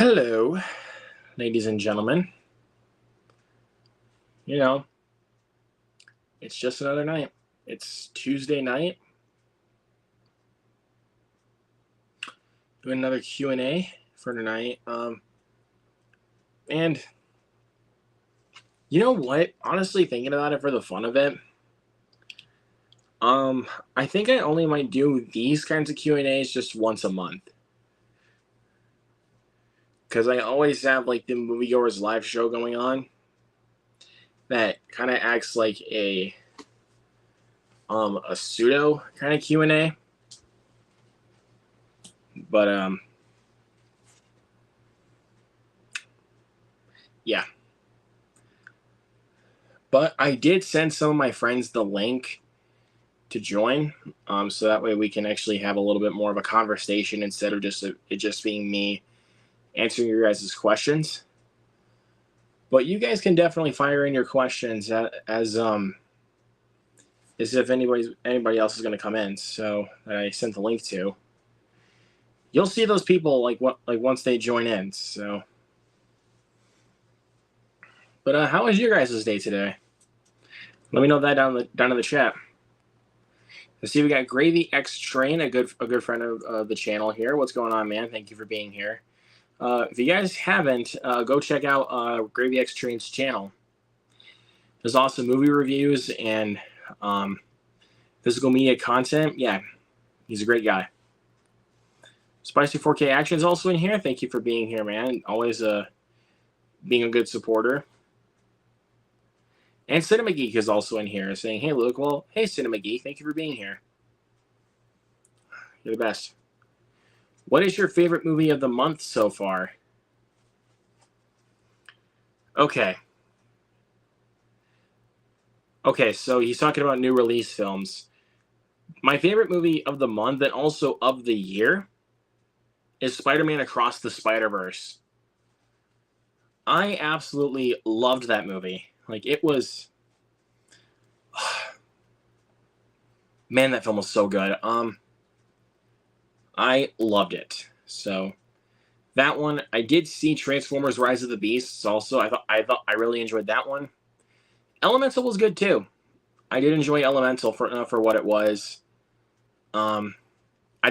Hello, ladies and gentlemen. You know, it's just another night. It's Tuesday night. Doing another Q&A for tonight. And you know what? Honestly, thinking about it for the fun of it, I think I only might do these kinds of Q&As just once a month. Because I always have like the moviegoers live show going on that kind of acts like a pseudo kind of Q&A. But yeah. But I did send some of my friends the link to join, so that way we can actually have a little bit more of a conversation instead of it just being me answering your guys' questions. But you guys can definitely fire in your questions as if anybody else is going to come in. So that I sent the link to. You'll see those people like once they join in. So, but how was your guys' day today? Let me know that down in the chat. Let's see, we got Gravy X Train, a good friend of the channel here. What's going on, man? Thank you for being here. If you guys haven't, go check out Gravy X Train's channel. There's awesome movie reviews and physical media content. Yeah, he's a great guy. Spicy 4K Action is also in here. Thank you for being here, man. Always being a good supporter. And Cinema Geek is also in here saying, hey, Luke. Well, hey, Cinema Geek. Thank you for being here. You're the best. What is your favorite movie of the month so far? Okay. Okay, so he's talking about new release films. My favorite movie of the month and also of the year is Spider-Man Across the Spider-Verse. I absolutely loved that movie. Like, it was... Man, that film was so good. I loved it. So, that one. I did see Transformers Rise of the Beasts also. I really enjoyed that one. Elemental was good too. I did enjoy Elemental for what it was. I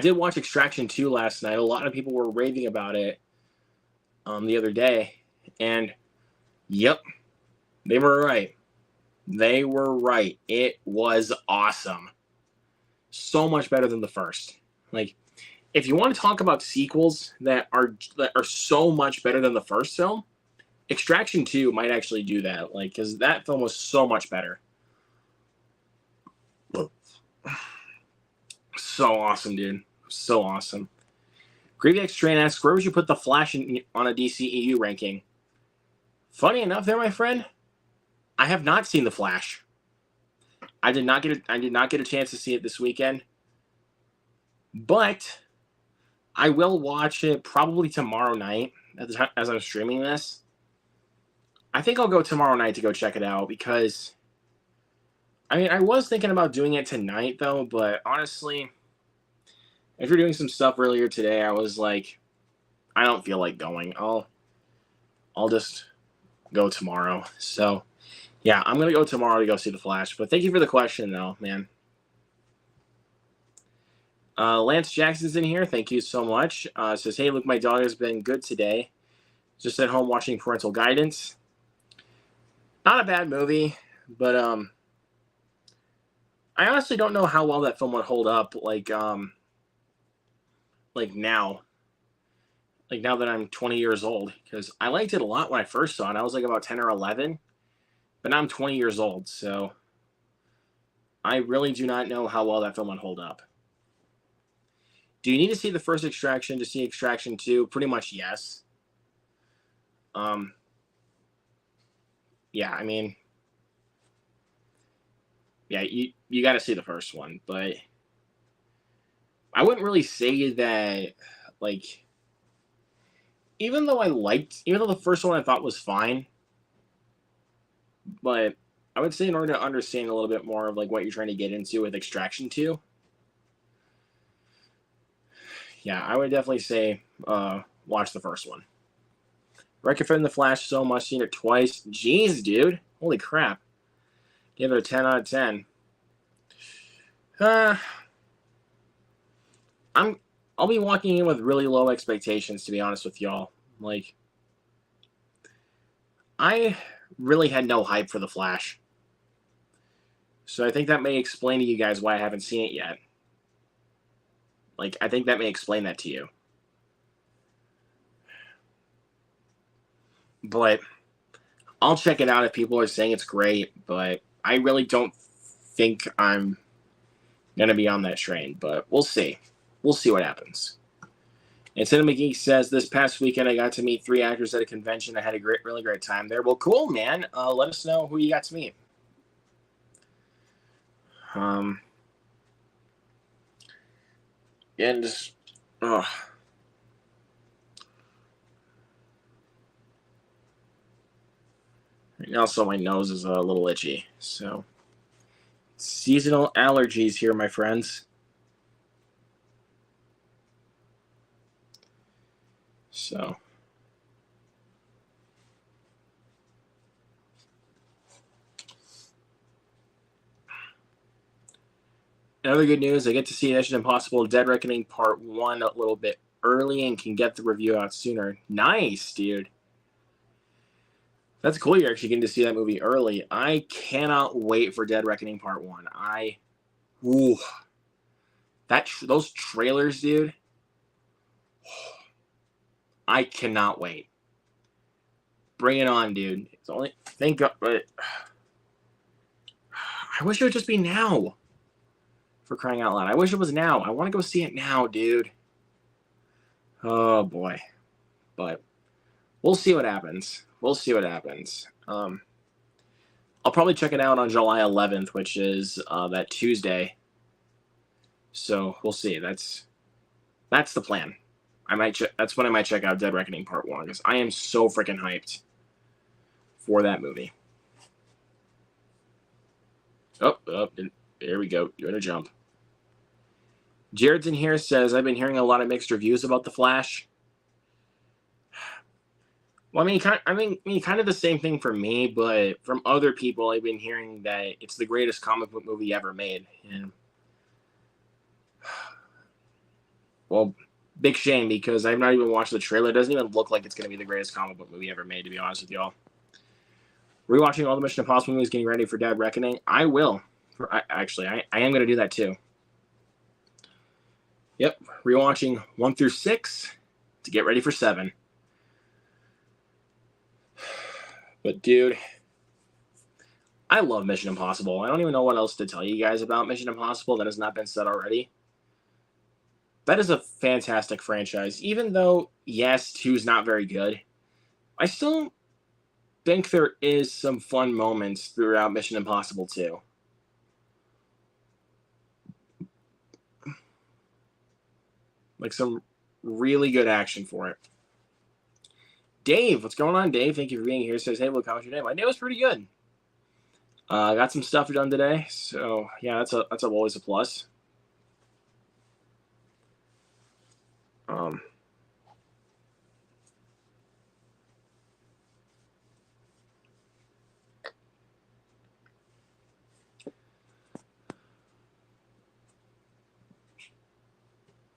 did watch Extraction 2 last night. A lot of people were raving about it the other day. And, yep, they were right. They were right. It was awesome. So much better than the first. Like, if you want to talk about sequels that are so much better than the first film, Extraction 2 might actually do that. Like, because that film was so much better. So awesome, dude. So awesome. Gravy X Train asks, where would you put The Flash on a DCEU ranking? Funny enough there, my friend, I have not seen The Flash. I did not get a chance to see it this weekend. But I will watch it probably tomorrow night as I'm streaming this. I think I'll go tomorrow night to go check it out because, I mean, I was thinking about doing it tonight though, but honestly, after doing some stuff earlier today, I was like, I don't feel like going. I'll just go tomorrow. So, yeah, I'm gonna go tomorrow to go see The Flash. But thank you for the question, though, man. Lance Jackson's in here. Thank you so much. Says, hey, look, my daughter's been good today. Just at home watching Parental Guidance. Not a bad movie, but I honestly don't know how well that film would hold up. Like now. Like now that I'm 20 years old, because I liked it a lot when I first saw it. I was like about 10 or 11, but now I'm 20 years old, so I really do not know how well that film would hold up. Do you need to see the first Extraction to see Extraction 2? Pretty much yes. Yeah, I mean, yeah, you got to see the first one, but I wouldn't really say that, like, even though the first one I thought was fine, but I would say in order to understand a little bit more of like what you're trying to get into with Extraction 2, yeah, I would definitely say watch the first one. Recommend The Flash so much, seen it twice. Jeez, dude. Holy crap. Give it a 10 out of 10. I'll be walking in with really low expectations, to be honest with y'all. Like, I really had no hype for The Flash. So I think that may explain to you guys why I haven't seen it yet. Like, I think that may explain that to you. But I'll check it out if people are saying it's great, but I really don't think I'm going to be on that train, but we'll see. We'll see what happens. And Cinema Geek says, this past weekend I got to meet 3 actors at a convention. I had a really great time there. Well, cool, man. Let us know who you got to meet. And just, right now, so my nose is a little itchy. So, seasonal allergies here, my friends. So, another good news, I get to see Mission Impossible Dead Reckoning Part 1 a little bit early and can get the review out sooner. Nice, dude. That's cool you're actually getting to see that movie early. I cannot wait for Dead Reckoning Part 1. Those trailers, dude. I cannot wait. Bring it on, dude. It's only but I wish it would just be now. For crying out loud. I wish it was now. I want to go see it now, dude. Oh boy. But we'll see what happens. We'll see what happens. I'll probably check it out on July 11th, which is that Tuesday. So we'll see. That's the plan. That's when I might check out Dead Reckoning Part 1, because I am so freaking hyped for that movie. Oh, there we go. Doing a jump. Jared's in here, says, I've been hearing a lot of mixed reviews about The Flash. Well, kind of the same thing for me, but from other people, I've been hearing that it's the greatest comic book movie ever made. And, well, big shame, because I've not even watched the trailer. It doesn't even look like it's going to be the greatest comic book movie ever made, to be honest with y'all. Rewatching all the Mission Impossible movies, getting ready for Dead Reckoning. I will. I am going to do that too. Yep, rewatching 1 through 6 to get ready for 7. But dude, I love Mission Impossible. I don't even know what else to tell you guys about Mission Impossible that has not been said already. That is a fantastic franchise. Even though, yes, 2 is not very good, I still think there is some fun moments throughout Mission Impossible 2. Like some really good action for it. Dave, what's going on, Dave? Thank you for being here. Says, hey, look, how was your day? My day was pretty good. I got some stuff done today, so yeah, that's always a plus.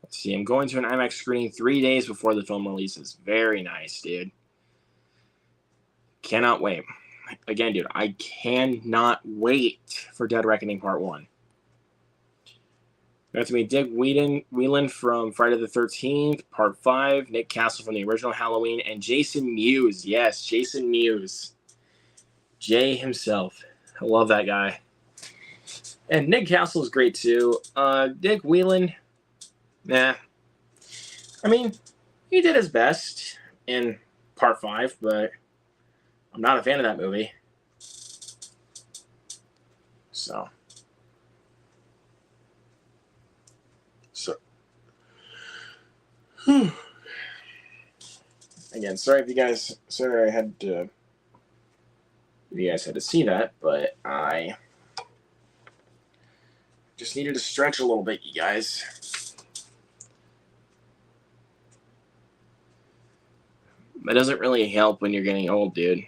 Let's see. I'm going to an IMAX screening 3 days before the film releases. Very nice, dude. Cannot wait. Again, dude, I cannot wait for Dead Reckoning Part 1. Got to meet Dick Whelan from Friday the 13th, Part 5, Nick Castle from the original Halloween, and Jason Mewes. Yes, Jason Mewes. Jay himself. I love that guy. And Nick Castle is great, too. Dick Whelan, nah. I mean, he did his best in Part 5, but I'm not a fan of that movie. So again, sorry if you guys had to see that, but I just needed to stretch a little bit, you guys. That doesn't really help when you're getting old, dude.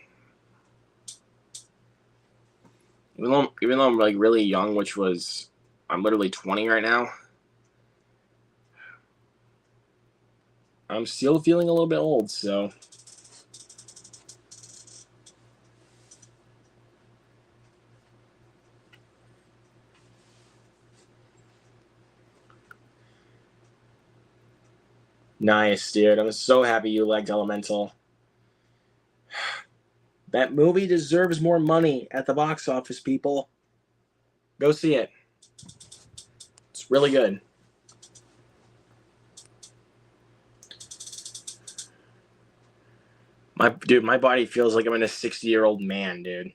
Even though I'm like really young, which was I'm literally 20 right now, I'm still feeling a little bit old, so. Nice, dude. I'm so happy you liked Elemental. That movie deserves more money at the box office, people. Go see it. It's really good. My body feels like I'm in a 60-year-old man, dude.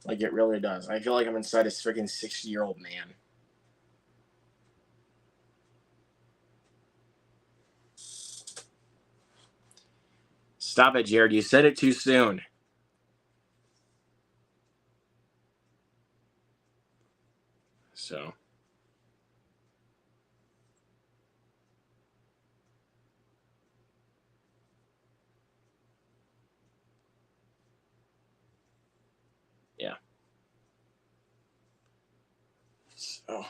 Like it really does. I feel like I'm inside a freaking 60-year-old man. Stop it, Jared. You said it too soon. So. Yeah. So.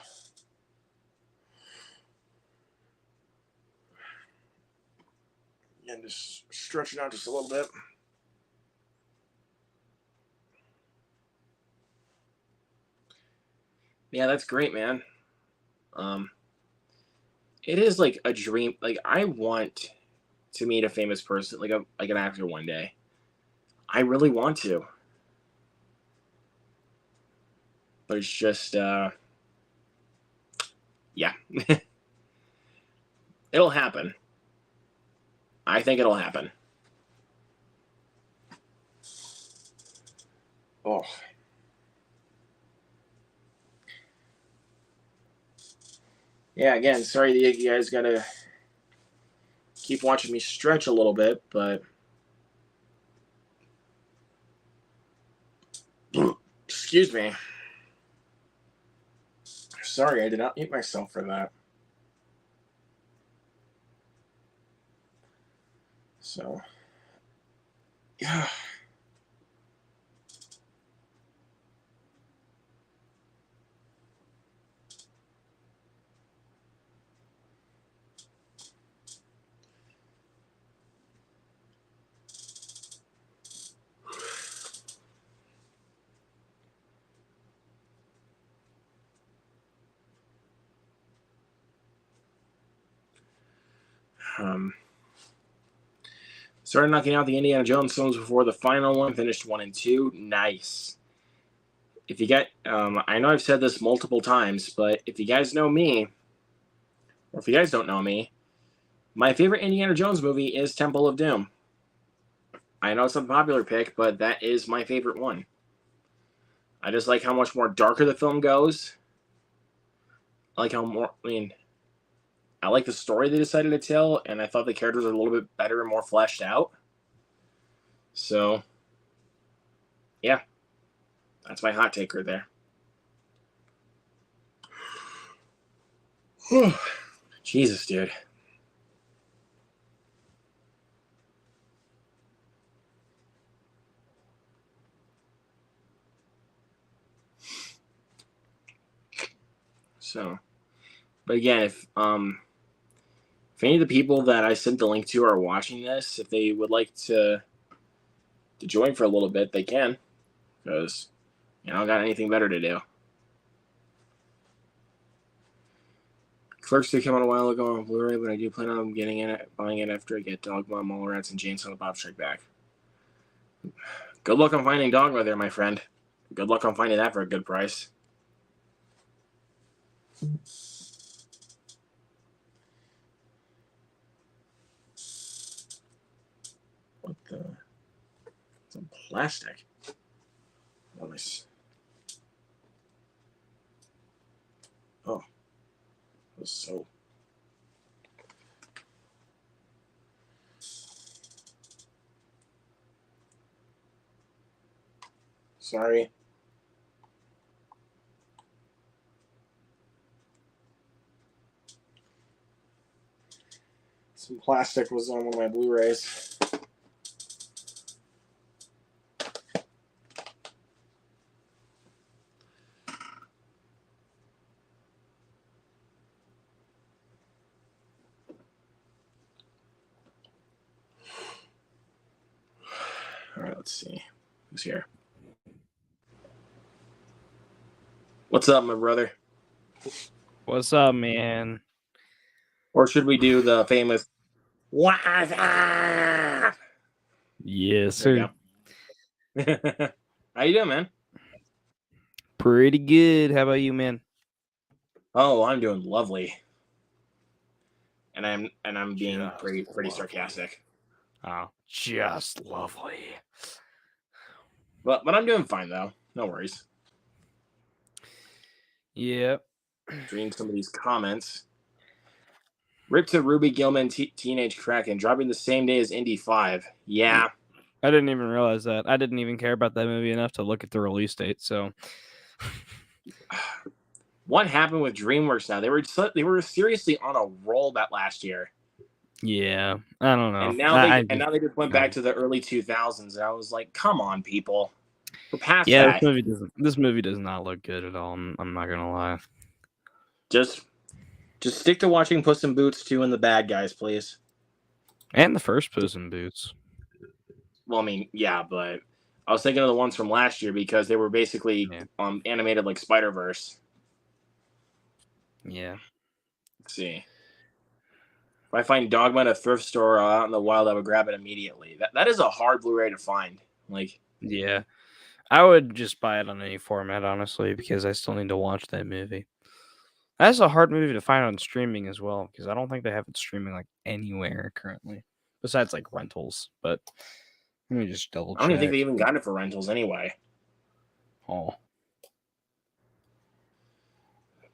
And just stretching out just a little bit. Yeah, that's great, man. It is like a dream. Like I want to meet a famous person, like an actor one day. I really want to, but it's just yeah, it'll happen. I think it'll happen. Oh. Yeah, again, sorry that you guys gotta keep watching me stretch a little bit, but excuse me. Sorry, I did not mute myself for that. So, yeah. Started knocking out the Indiana Jones films before the final one. Finished 1 and 2. Nice. If you get, I know I've said this multiple times, but if you guys know me, or if you guys don't know me, my favorite Indiana Jones movie is Temple of Doom. I know it's a popular pick, but that is my favorite one. I just like how much more darker the film goes. I like how more, I like the story they decided to tell, and I thought the characters were a little bit better and more fleshed out. So, yeah, that's my hot take right there. Jesus, dude. So, but again, if any of the people that I sent the link to are watching this, if they would like to join for a little bit, they can, because I don't got anything better to do. Clerks did come out a while ago on Blu-ray, but I do plan on buying it after I get Dogma, Mallrats, and Jane Silent Bob Strike Back. Good luck on finding Dogma there, my friend. Good luck on finding that for a good price. What the? Some plastic. Nice. Oh. That was so. Sorry. Some plastic was on one of my Blu-rays. All right, let's see. Who's here? What's up, my brother? What's up, man? Or should we do the famous "What's up"? Yes, There sir. you go. How you doing, man? Pretty good. How about you, man? Oh, I'm doing lovely. And I'm being Just pretty lovely. sarcastic. Oh, just lovely. But I'm doing fine though. No worries. Yep. Reading some of these comments. Rip to Ruby Gilman, Teenage Kraken, dropping the same day as Indy 5. Yeah. I didn't even realize that. I didn't even care about that movie enough to look at the release date. So, What happened with DreamWorks now? They were seriously on a roll that last year. yeah, I don't know. And now they just went back to the early 2000s, and I was like, "Come on, people, we're past that." This movie does not look good at all. I'm not gonna lie. Just stick to watching Puss in Boots 2 and the Bad Guys, please. And the first Puss in Boots. Well, I mean, yeah, but I was thinking of the ones from last year because they were basically animated like Spider-Verse. Yeah. Let's see. If I find Dogma at a thrift store out in the wild, I would grab it immediately. That is a hard Blu-ray to find. Like, Yeah. I would just buy it on any format, honestly, because I still need to watch that movie. That's a hard movie to find on streaming as well, because I don't think they have it streaming like anywhere currently, besides like rentals. But let me just double check. I don't even think they even got it for rentals anyway. Oh,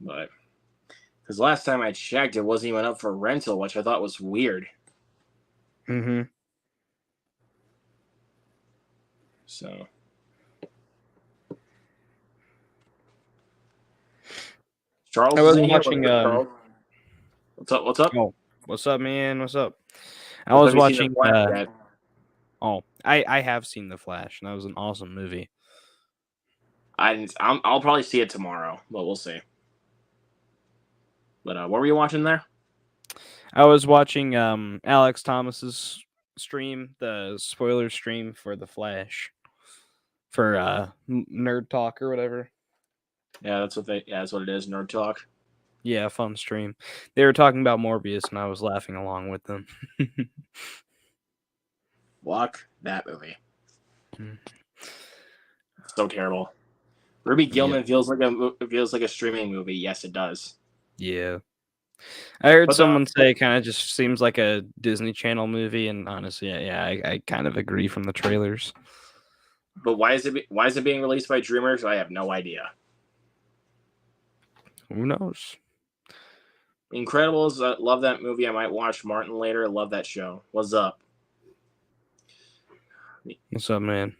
But because last time I checked, it wasn't even up for rental, which I thought was weird. mm-hmm. So, Charles I is was in here. watching. Charles? What's up? What's up? Oh, what's up, man? What's up? I Have was you seen watching. The Flash yet? I have seen The Flash, and that was an awesome movie. I'll probably see it tomorrow, but we'll see. But what were you watching there? I was watching Alex Thomas's stream, the spoiler stream for The Flash, for Nerd Talk or whatever. Yeah, that's what it is. Nerd Talk. Yeah, fun stream. They were talking about Morbius, and I was laughing along with them. Walk that movie. Mm. So terrible. Ruby Gilman feels like a streaming movie. Yes, it does. Yeah. I heard But someone say it kind of just seems like a Disney Channel movie, and honestly, yeah, I kind of agree from the trailers. But why is it being released by DreamWorks? I have no idea. Who knows? Incredibles, love that movie. I might watch Martin later. Love that show. What's up? What's up, man?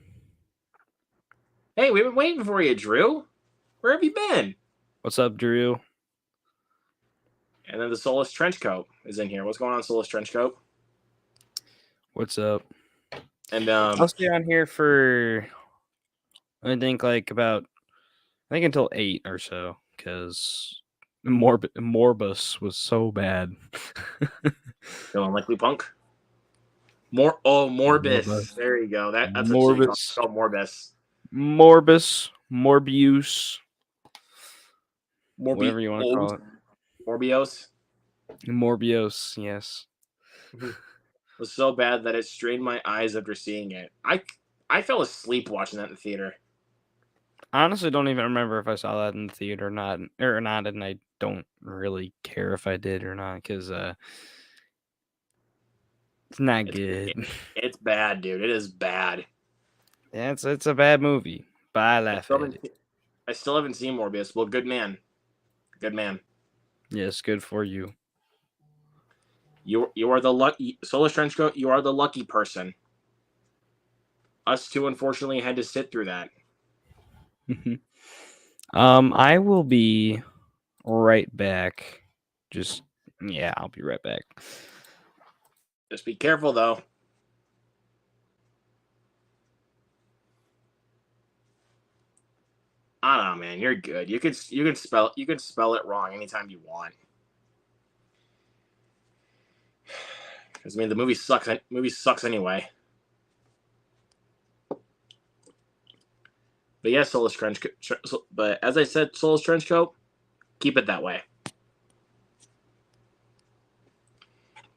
Hey, we've been waiting for you, Drew. Where have you been? What's up, Drew? And then the Soulless Trenchcoat is in here. What's going on, Soulless Trenchcoat? What's up? And I'll stay on here for I think until 8 or so, because Morbus was so bad. Feeling like we punk. Morbus. Morbus. There you go. That's Morbus. Morbus. Morbius. Whatever you want to call it. Morbius, yes. It was so bad that it strained my eyes after seeing it. I fell asleep watching that in the theater. Honestly, don't even remember if I saw that in the theater or not, and I don't really care if I did or not, because it's not good. It's bad, dude. It is bad. Yeah, it's a bad movie, but I laugh at it. I still haven't seen Morbius. Well, good man. Good man. Yes, good for you. You are the lucky Soulless Trenchcoat. You are the lucky person. Us two, unfortunately, had to sit through that. I will be right back. I'll be right back. Just be careful though. I don't know, man. You're good. You can spell it wrong anytime you want. Because I mean, the movie sucks. Movie sucks anyway. But yeah, Soulless Trench Coat. But as I said, Soulless Trench Coat, keep it that way.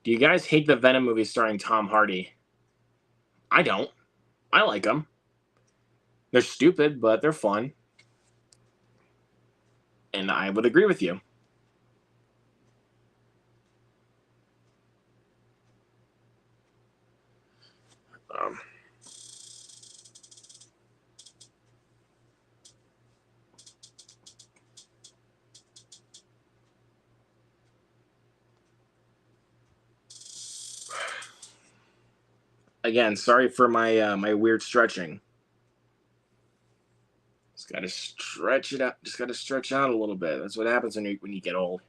Do you guys hate the Venom movies starring Tom Hardy? I don't. I like them. They're stupid, but they're fun. And I would agree with you. Um, again, sorry for my my weird stretching. Just gotta stretch it out. Just gotta stretch out a little bit. That's what happens when you get old.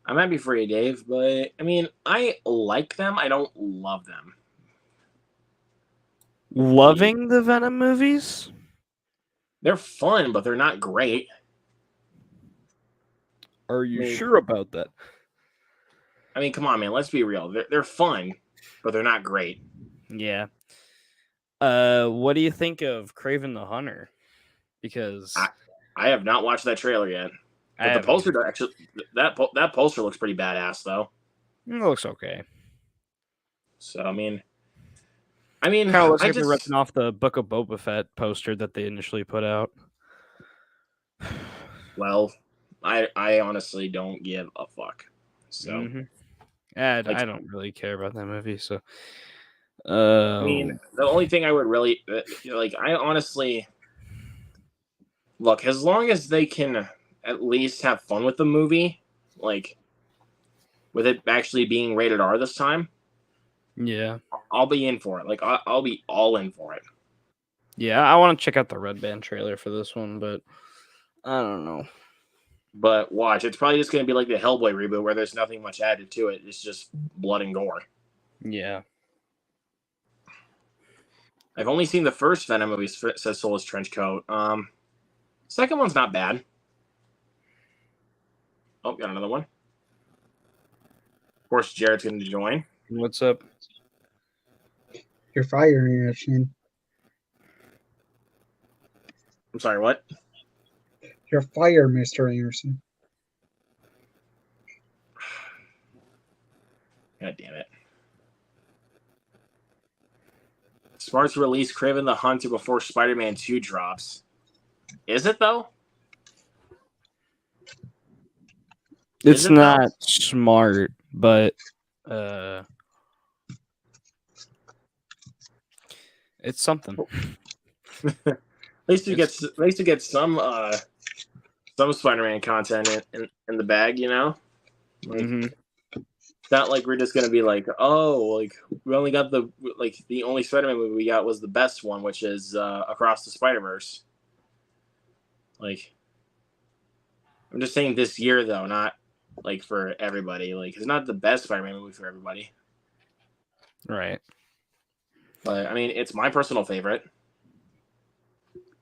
I'm happy for you, Dave. But I mean, I like them. I don't love them. Loving the Venom movies? They're fun, but they're not great. Are you sure about that? I mean, come on, man. Let's be real. They're fun, but they're not great. Yeah. What do you think of Craven the Hunter? Because I have not watched that trailer yet. But the poster actually that poster looks pretty badass though. It looks okay. So I mean, kind of looks like they're ripping off the Book of Boba Fett poster that they initially put out. Well, I honestly don't give a fuck. So I don't really care about that movie. So I mean, the only thing I would really like, I honestly look, as long as they can at least have fun with the movie, like with it actually being rated R this time. Yeah, I'll be in for it. Like I'll be all in for it. Yeah, I want to check out the Red Band trailer for this one, but I don't know. But watch, it's probably just going to be like the Hellboy reboot where there's nothing much added to it. It's just blood and gore. Yeah. I've only seen the first Venom movie, says Soulless Trench Coat. Second one's not bad. Oh, got another one. Of course, Jared's going to join. What's up? You're fired, Anderson. I'm sorry, what? You're fired, Mr. Anderson. God damn it. Smart to release Kraven the Hunter before Spider-Man 2 drops. Is it, though? It's not smart, but it's something. At least you get some Spider-Man content in the bag, you know? Like, It's not like we're just gonna be like, oh, like we only got the only Spider-Man movie we got was the best one, which is Across the Spider-Verse. Like, I'm just saying this year though, not like for everybody. Like, it's not the best Spider-Man movie for everybody. Right. But I mean, it's my personal favorite.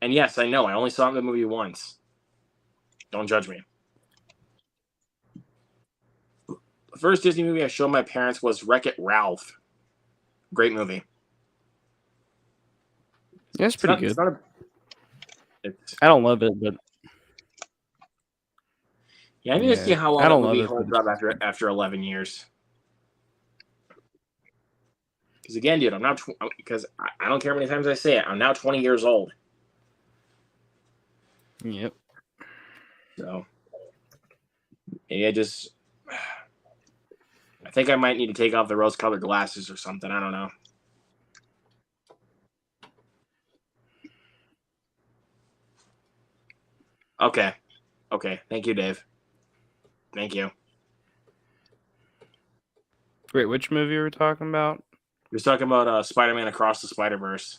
And yes, I know I only saw the movie once. Don't judge me. The first Disney movie I showed my parents was Wreck-It Ralph. Great movie. Yeah, it's pretty good. I don't love it, but yeah, I need to see how long that movie holds up after 11 years. Because again, dude, I'm now because I don't care how many times I say it. I'm now 20 years old. Yep. So maybe I I think I might need to take off the rose-colored glasses or something. I don't know. Okay. Okay. Thank you, Dave. Thank you. Wait, which movie were we talking about? We're talking about Spider-Man Across the Spider-Verse.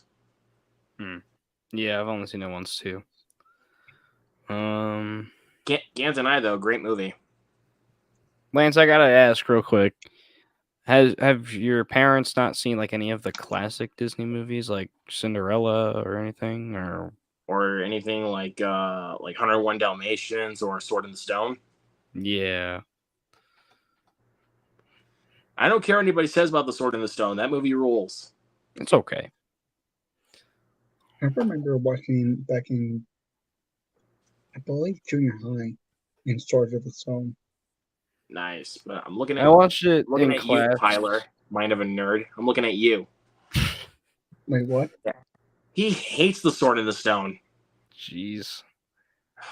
Yeah, I've only seen it once too. Gans and I, though, great movie. Lance, I gotta ask real quick. Have your parents not seen like any of the classic Disney movies, like Cinderella or anything, or anything like 101 Dalmatians or Sword in the Stone? Yeah. I don't care what anybody says about the Sword in the Stone. That movie rules. It's okay. I remember watching back in, I believe, junior high in Sword of the Stone. Nice. But I'm looking at I watched it looking in at class. you, Tyler. Mind of a nerd. I'm looking at you. Wait, what? He hates the Sword in the Stone. Jeez.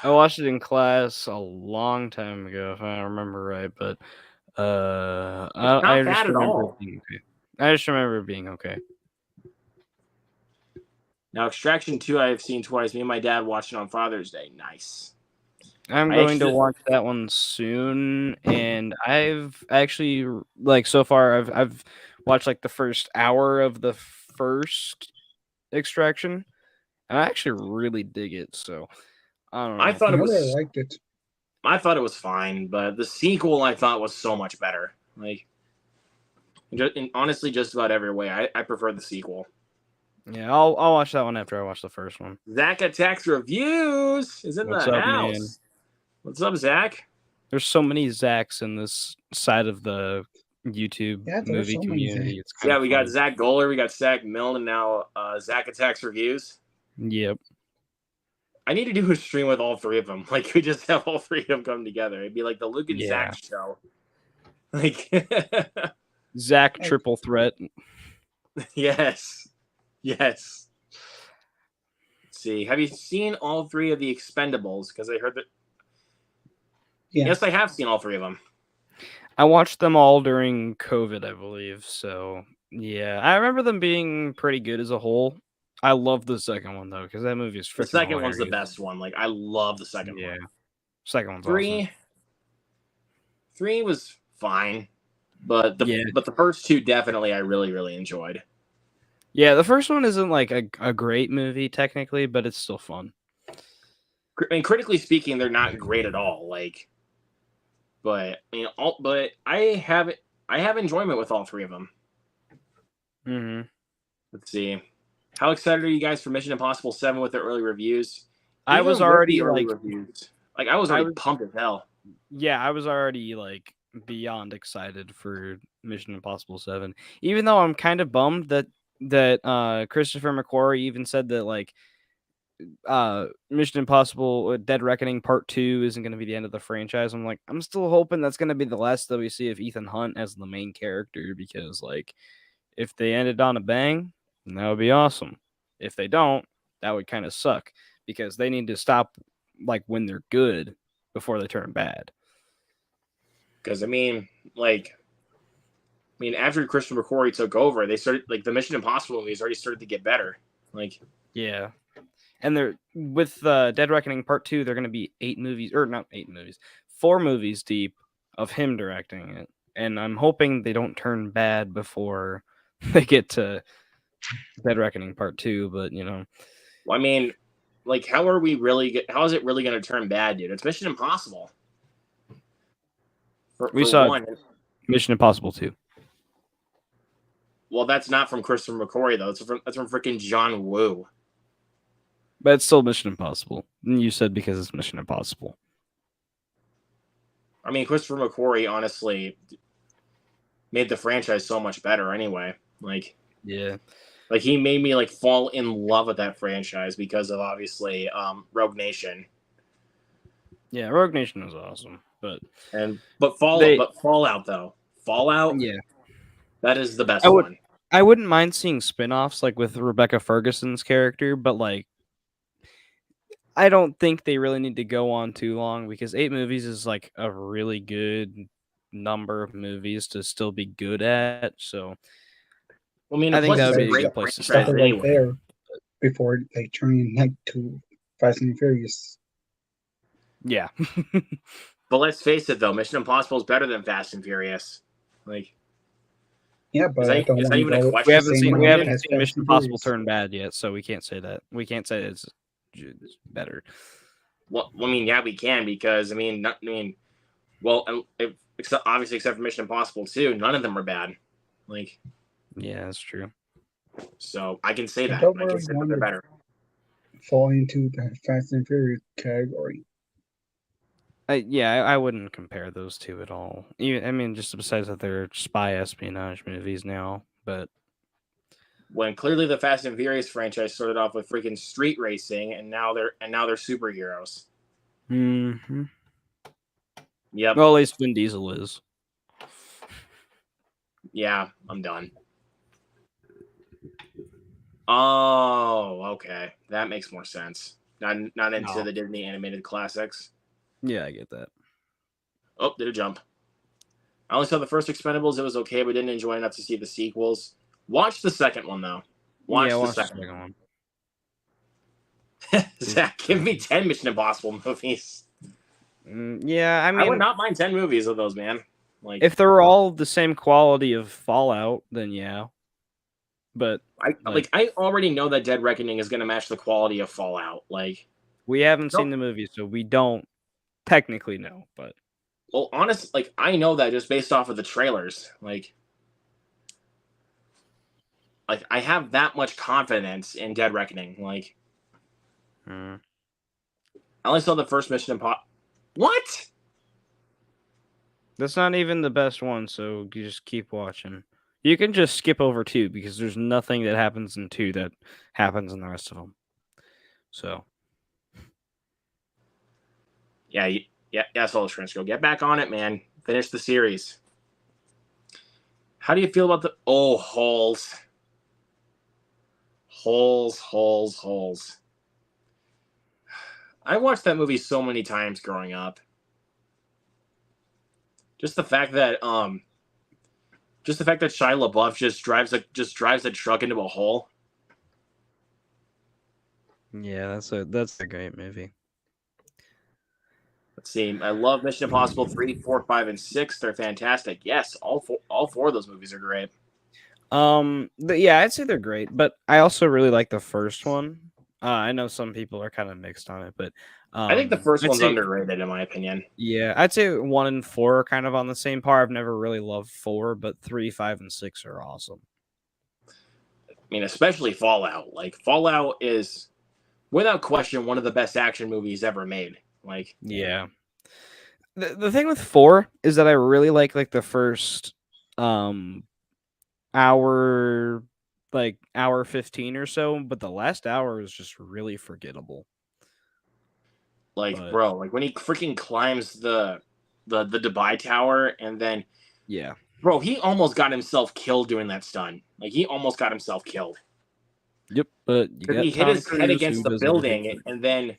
I watched it in class a long time ago, if I remember right, but not I bad just at remember all. it being okay. I just remember it being okay. Now, Extraction 2 I have seen twice. Me and my dad watched it on Father's Day. Nice. I'm I going to actually- watch that one soon, and I've actually like so far I've watched like the first hour of the first Extraction, and I actually really dig it. So I don't know. I thought I it really was liked it. I thought it was fine, but the sequel I thought was so much better. Like, in honestly, just about every way, I prefer the sequel. Yeah, I'll watch that one after I watch the first one. Zach Attacks Reviews is in What's the up, house. man? What's up, Zach? There's so many Zachs in this side of the YouTube Yeah, there's movie so many community. Zachs. It's kind Yeah, of we funny. got Zach Goller, we got Zach Milne, and now Zach Attacks Reviews. Yep. I need to do a stream with all three of them. Like, we just have all three of them come together. It'd be like the Luke and Yeah. Zach show. Like, Zach triple threat. yes. Yes. Let's see. Have you seen all three of the Expendables? Because I heard that. Yeah. Yes, I have seen all three of them. I watched them all during COVID, I believe. So yeah, I remember them being pretty good as a whole. I love the second one though, because that movie is freaking The second one's the hilarious. best one. Like, I love the second Yeah. one. Second one's Three. awesome. Three was fine, but Yeah. the first two definitely I really really enjoyed. Yeah, the first one isn't like a great movie technically, but it's still fun. I mean, critically speaking, they're not great at all. Like, but but I have enjoyment with all three of them. Mm-hmm. Let's see. How excited are you guys for Mission Impossible 7 with their early reviews? I Even was with already the early like, reviews. Like, I was already pumped as hell. yeah, I was already like beyond excited for Mission Impossible 7. Even though I'm kind of bummed that Christopher McQuarrie even said that like Mission Impossible Dead Reckoning Part 2 isn't going to be the end of the franchise. I'm like, I'm still hoping that's going to be the last that we see of Ethan Hunt as the main character, because like if they ended on a bang, that would be awesome. If they don't, that would kind of suck, because they need to stop like when they're good before they turn bad. Because I mean, after Christopher McQuarrie took over, they started like the Mission Impossible movies already started to get better. Like, yeah. And they're with Dead Reckoning Part 2, they're going to be 4 movies deep of him directing it. And I'm hoping they don't turn bad before they get to Dead Reckoning Part 2, but you know. I mean, like, how is it really going to turn bad, dude? It's Mission Impossible. We saw Mission Impossible 2. Well, that's not from Christopher McQuarrie though. That's from freaking John Woo. But it's still Mission Impossible. And you said because it's Mission Impossible. I mean, Christopher McQuarrie honestly made the franchise so much better anyway. Like, yeah. Like, he made me like fall in love with that franchise because of obviously Rogue Nation. Yeah, Rogue Nation was awesome. But Fallout though. Fallout, yeah. That is the best one. I wouldn't mind seeing spin-offs like with Rebecca Ferguson's character, but like I don't think they really need to go on too long, because 8 movies is like a really good number of movies to still be good at. So Well, I mean, I think plus that it's would a be a great good place to Stop franchise it start. right anyway. there before they turn your neck to Fast and Furious. Yeah. But let's face it, though, Mission Impossible is better than Fast and Furious. Like, Yeah, is but that, I don't is want that to even a go we question? haven't same seen we route haven't as seen Fast Mission and Impossible Furious. turn bad yet, so we can't say that. We can't say it's better. Well, I mean, yeah, we can because obviously except for Mission Impossible 2, none of them are bad. Like, Yeah, that's true. so I can say I that. don't I can really say that want they're to better. fall into the Fast and Furious category. I wouldn't compare those two at all. Even, I mean, just besides that they're spy espionage movies now, but When clearly the Fast and Furious franchise started off with freaking street racing, and now they're superheroes. mm-hmm. Yep. Well, at least Vin Diesel is. Yeah, I'm done. Oh, okay. That makes more sense. Not into No. the Disney animated classics. Yeah, I get that. Oh, did a jump. I only saw the first Expendables. It was okay, but didn't enjoy enough to see the sequels. Watch the second one though. Watch the second one. Zach, give me 10 Mission Impossible movies. Yeah, I I would mean, not mind 10 movies of those, man. Like, if they're all the same quality of Fallout, then yeah. But I already know that Dead Reckoning is going to match the quality of Fallout. Like, we haven't Nope. seen the movie, so we don't technically know. But well, honestly, like I know that just based off of the trailers. Like I have that much confidence in Dead Reckoning. Like, I only saw the first Mission Impossible. What? that's not even the best one, so you just keep watching. You can just skip over 2 because there's nothing that happens in 2 that happens in the rest of them. So Yeah, Solo Transco. Get back on it, man. Finish the series. How do you feel about the holes? Holes. I watched that movie so many times growing up. Just the fact that Shia LaBeouf just drives a truck into a hole. yeah, that's a great movie. Let's see. I love Mission Impossible 3, 4, 5, and 6. They're fantastic. Yes, all four of those movies are great. Yeah, I'd say they're great, but I also really like the first one. I know some people are kind of mixed on it, but I think the 1st I'd one's say, underrated in my opinion. Yeah, I'd say 1 and 4 are kind of on the same par. I've never really loved 4, but 3, 5, and 6 are awesome. I mean, especially Fallout. Like Fallout is, without question, one of the best action movies ever made. Like, yeah. The thing with 4 is that I really like the first hour, like hour 15 or so, but the last hour is just really forgettable. Bro, like when he freaking climbs the Dubai Tower, and then yeah, bro, he almost got himself killed doing that stunt. Like he almost got himself killed. Yep, but He hit his head against the building, and then,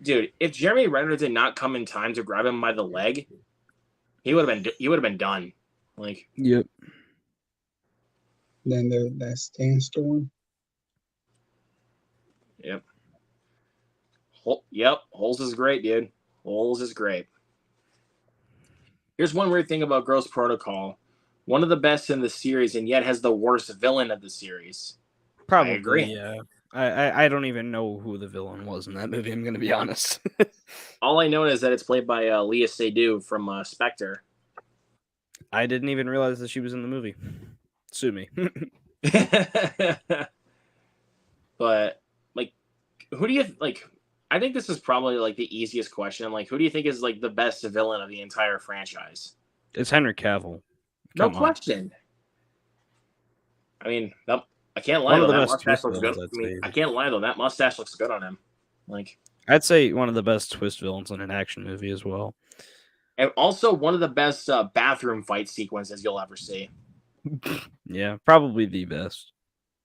dude, if Jeremy Renner did not come in time to grab him by the leg, he would have been done. Like, yep. Then that sandstorm. Yep. Holes is great, dude. Holes is great. Here's one weird thing about Gross Protocol. One of the best in the series, and yet has the worst villain of the series. Probably, I agree. Yeah. I don't even know who the villain was in that movie, I'm going to be honest. All I know is that it's played by Leah Seydoux from Spectre. I didn't even realize that she was in the movie. Sue me. But, like, who do you, like, I think this is probably, like, the easiest question. Like, who do you think is, like, the best villain of the entire franchise? It's Henry Cavill. No question. I mean, I can't lie, though. That mustache looks good. I can't lie, though. That mustache looks good on him. Like, I'd say one of the best twist villains in an action movie as well. And also one of the best bathroom fight sequences you'll ever see. Yeah, probably the best.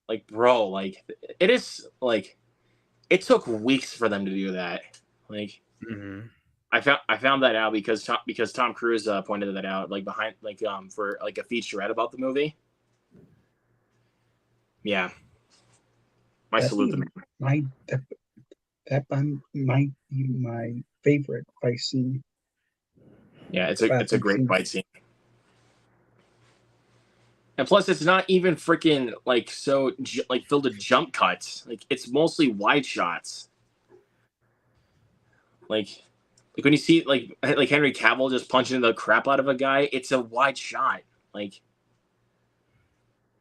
Like, bro, like, it is, like, it took weeks for them to do that. Like, I found that out because Tom Cruise pointed that out, like behind, like for like a featurette about the movie. Yeah, I salute the man. That might be my favorite fight scene. Yeah, it's a great fight scene. And plus, it's not even freaking like like filled with jump cuts. Like it's mostly wide shots. Like when you see like Henry Cavill just punching the crap out of a guy, it's a wide shot. Like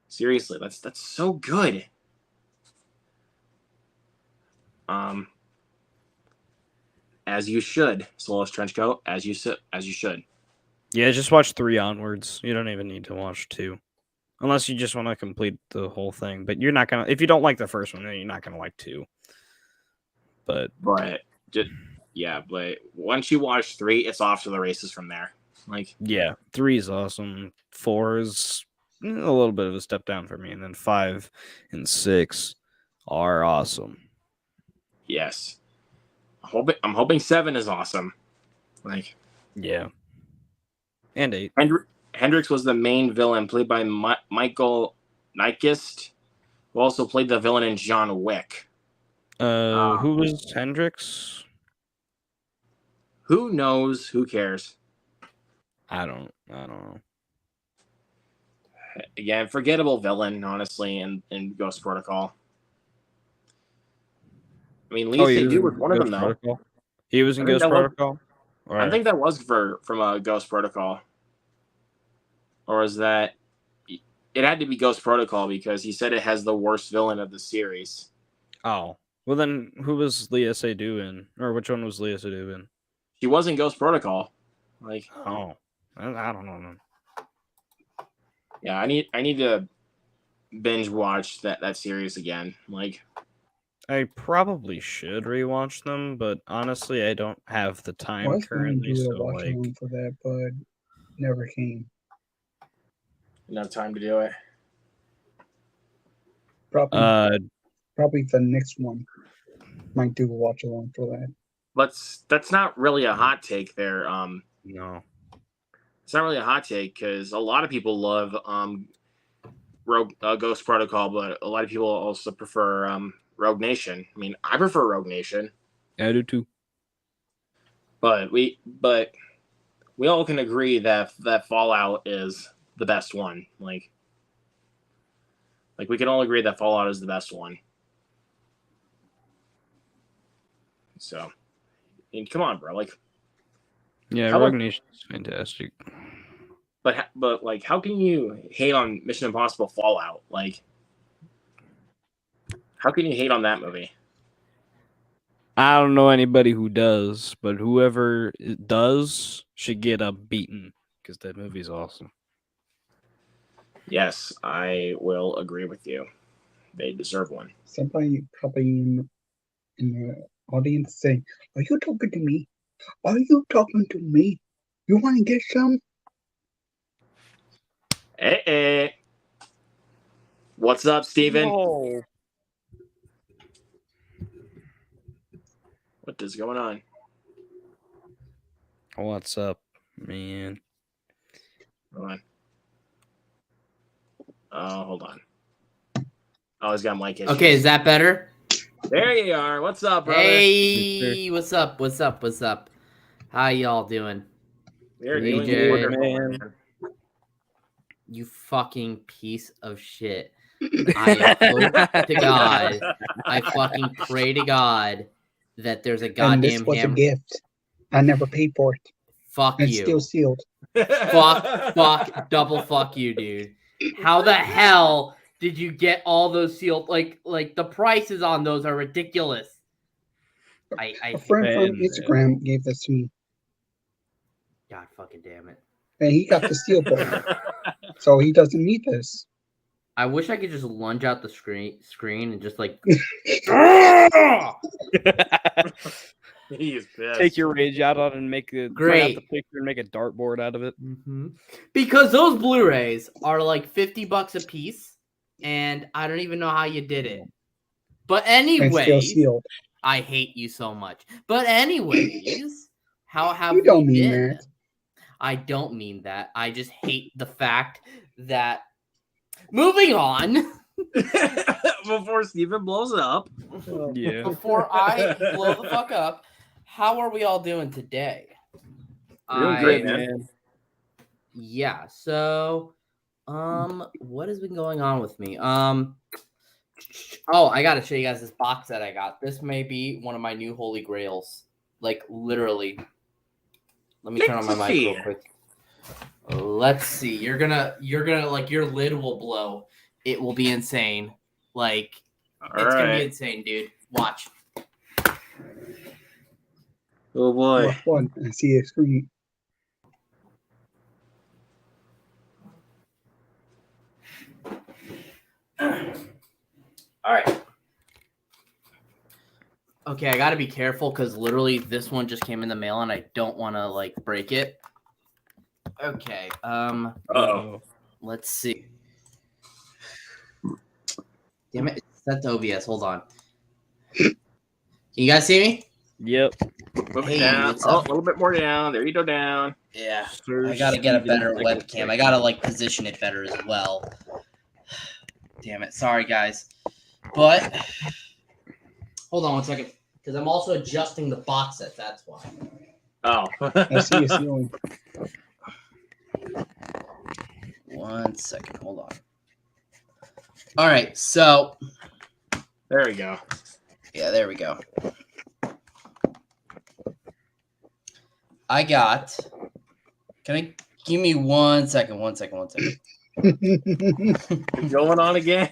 seriously, that's so good. As you should, Solos Trenchcoat. As you should. Yeah, just watch 3 onwards. You don't even need to watch 2. Unless you just want to complete the whole thing. But you're not going to... If you don't like the first one, then you're not going to like 2. But just, yeah, but once you watch 3, it's off to the races from there. Like, yeah, 3 is awesome. 4 is a little bit of a step down for me. And then 5 and 6 are awesome. Yes. I'm hoping 7 is awesome. Like, yeah. And 8. Hendrix was the main villain, played by Michael Nyqvist, who also played the villain in John Wick. Who was Hendrix? Who knows? Who cares? I don't know. Again, forgettable villain, honestly, in Ghost Protocol. I mean, Lee Seydoux was one of them, though. He was in Ghost Protocol? I think that was from Ghost Protocol. Or is that... It had to be Ghost Protocol because he said it has the worst villain of the series. Oh. Well, then who was Lee Seydoux in? Or which one was Lee Seydoux in? He was in Ghost Protocol. Like, oh. I don't know, man. Yeah, I need to binge watch that series again. Like, I probably should rewatch them, but honestly, I don't have the time currently. So like, for that, but never came. Enough time to do it. Probably the next one. Might do a watch along for that. That's not really a hot take there. No, it's not really a hot take because a lot of people love Ghost Protocol, but a lot of people also prefer Rogue Nation. I mean, I prefer Rogue Nation. I do too. But we all can agree that Fallout is the best one. Like we can all agree that Fallout is the best one. So, I mean, come on, bro. Like, yeah, Rogue Nation is fantastic. But like, how can you hate on Mission Impossible Fallout? Like, how can you hate on that movie? I don't know anybody who does, but whoever does should get a beating because that movie's awesome. Yes, I will agree with you. They deserve one. Somebody probably in the audience saying, "Are you talking to me? Are you talking to me? You want to get some?" Hey. What's up, Steven? No. What is going on? What's up, man? Hold on. Hold on. Oh, he's got mic issues. Okay, is that better? There you are. What's up, brother? Hey, what's up? How y'all doing? We're doing doing wonderful, man. You fucking piece of shit. I hope to God, I fucking pray to God that there's a goddamn and this was a gift. I never paid for it. Fuck it's you. Still sealed. Fuck, double fuck you, dude. How the hell did you get all those sealed? Like the prices on those are ridiculous. A friend from Instagram gave this to me. God fucking damn it. And he got the steel book. So he doesn't need this. I wish I could just lunge out the screen and just like He is pissed. Take your rage out on it and make it great. The picture and make a dartboard out of it. Mm-hmm. Because those Blu-rays are like $50 a piece, and I don't even know how you did it. But anyway, I hate you so much. But anyways, How have You don't we mean been? that. I don't mean that. I just hate the fact that. Moving on. Before Steven blows up. Yeah. Before I blow the fuck up, how are we all doing today? We're doing great, man. Yeah. So, what has been going on with me? Oh, I gotta show you guys this box that I got. This may be one of my new holy grails. Like literally. Let me turn on my mic real quick. Let's see. You're gonna like your lid will blow. It will be insane. Like it's gonna be insane, dude. Watch. Oh boy. What one? I see a screen. All right. Okay, I gotta be careful because literally this one just came in the mail and I don't want to like break it. Okay. Uh-oh. Let's see. Damn it! It's set to OBS. Hold on. Can you guys see me? Yep. Move Hey, it down. what's Oh, up? a little bit more down. There you go down. Yeah. Sir I gotta get a Steven better Michael webcam. I gotta like position it better as well. Damn it. Sorry, guys. But hold on one second. Because I'm also adjusting the box set. That's why. Oh. I see a ceiling. 1 second. Hold on. All right. So, There we go. yeah, there we go. I got. Can I give me 1 second? 1 second. 1 second. Going on again.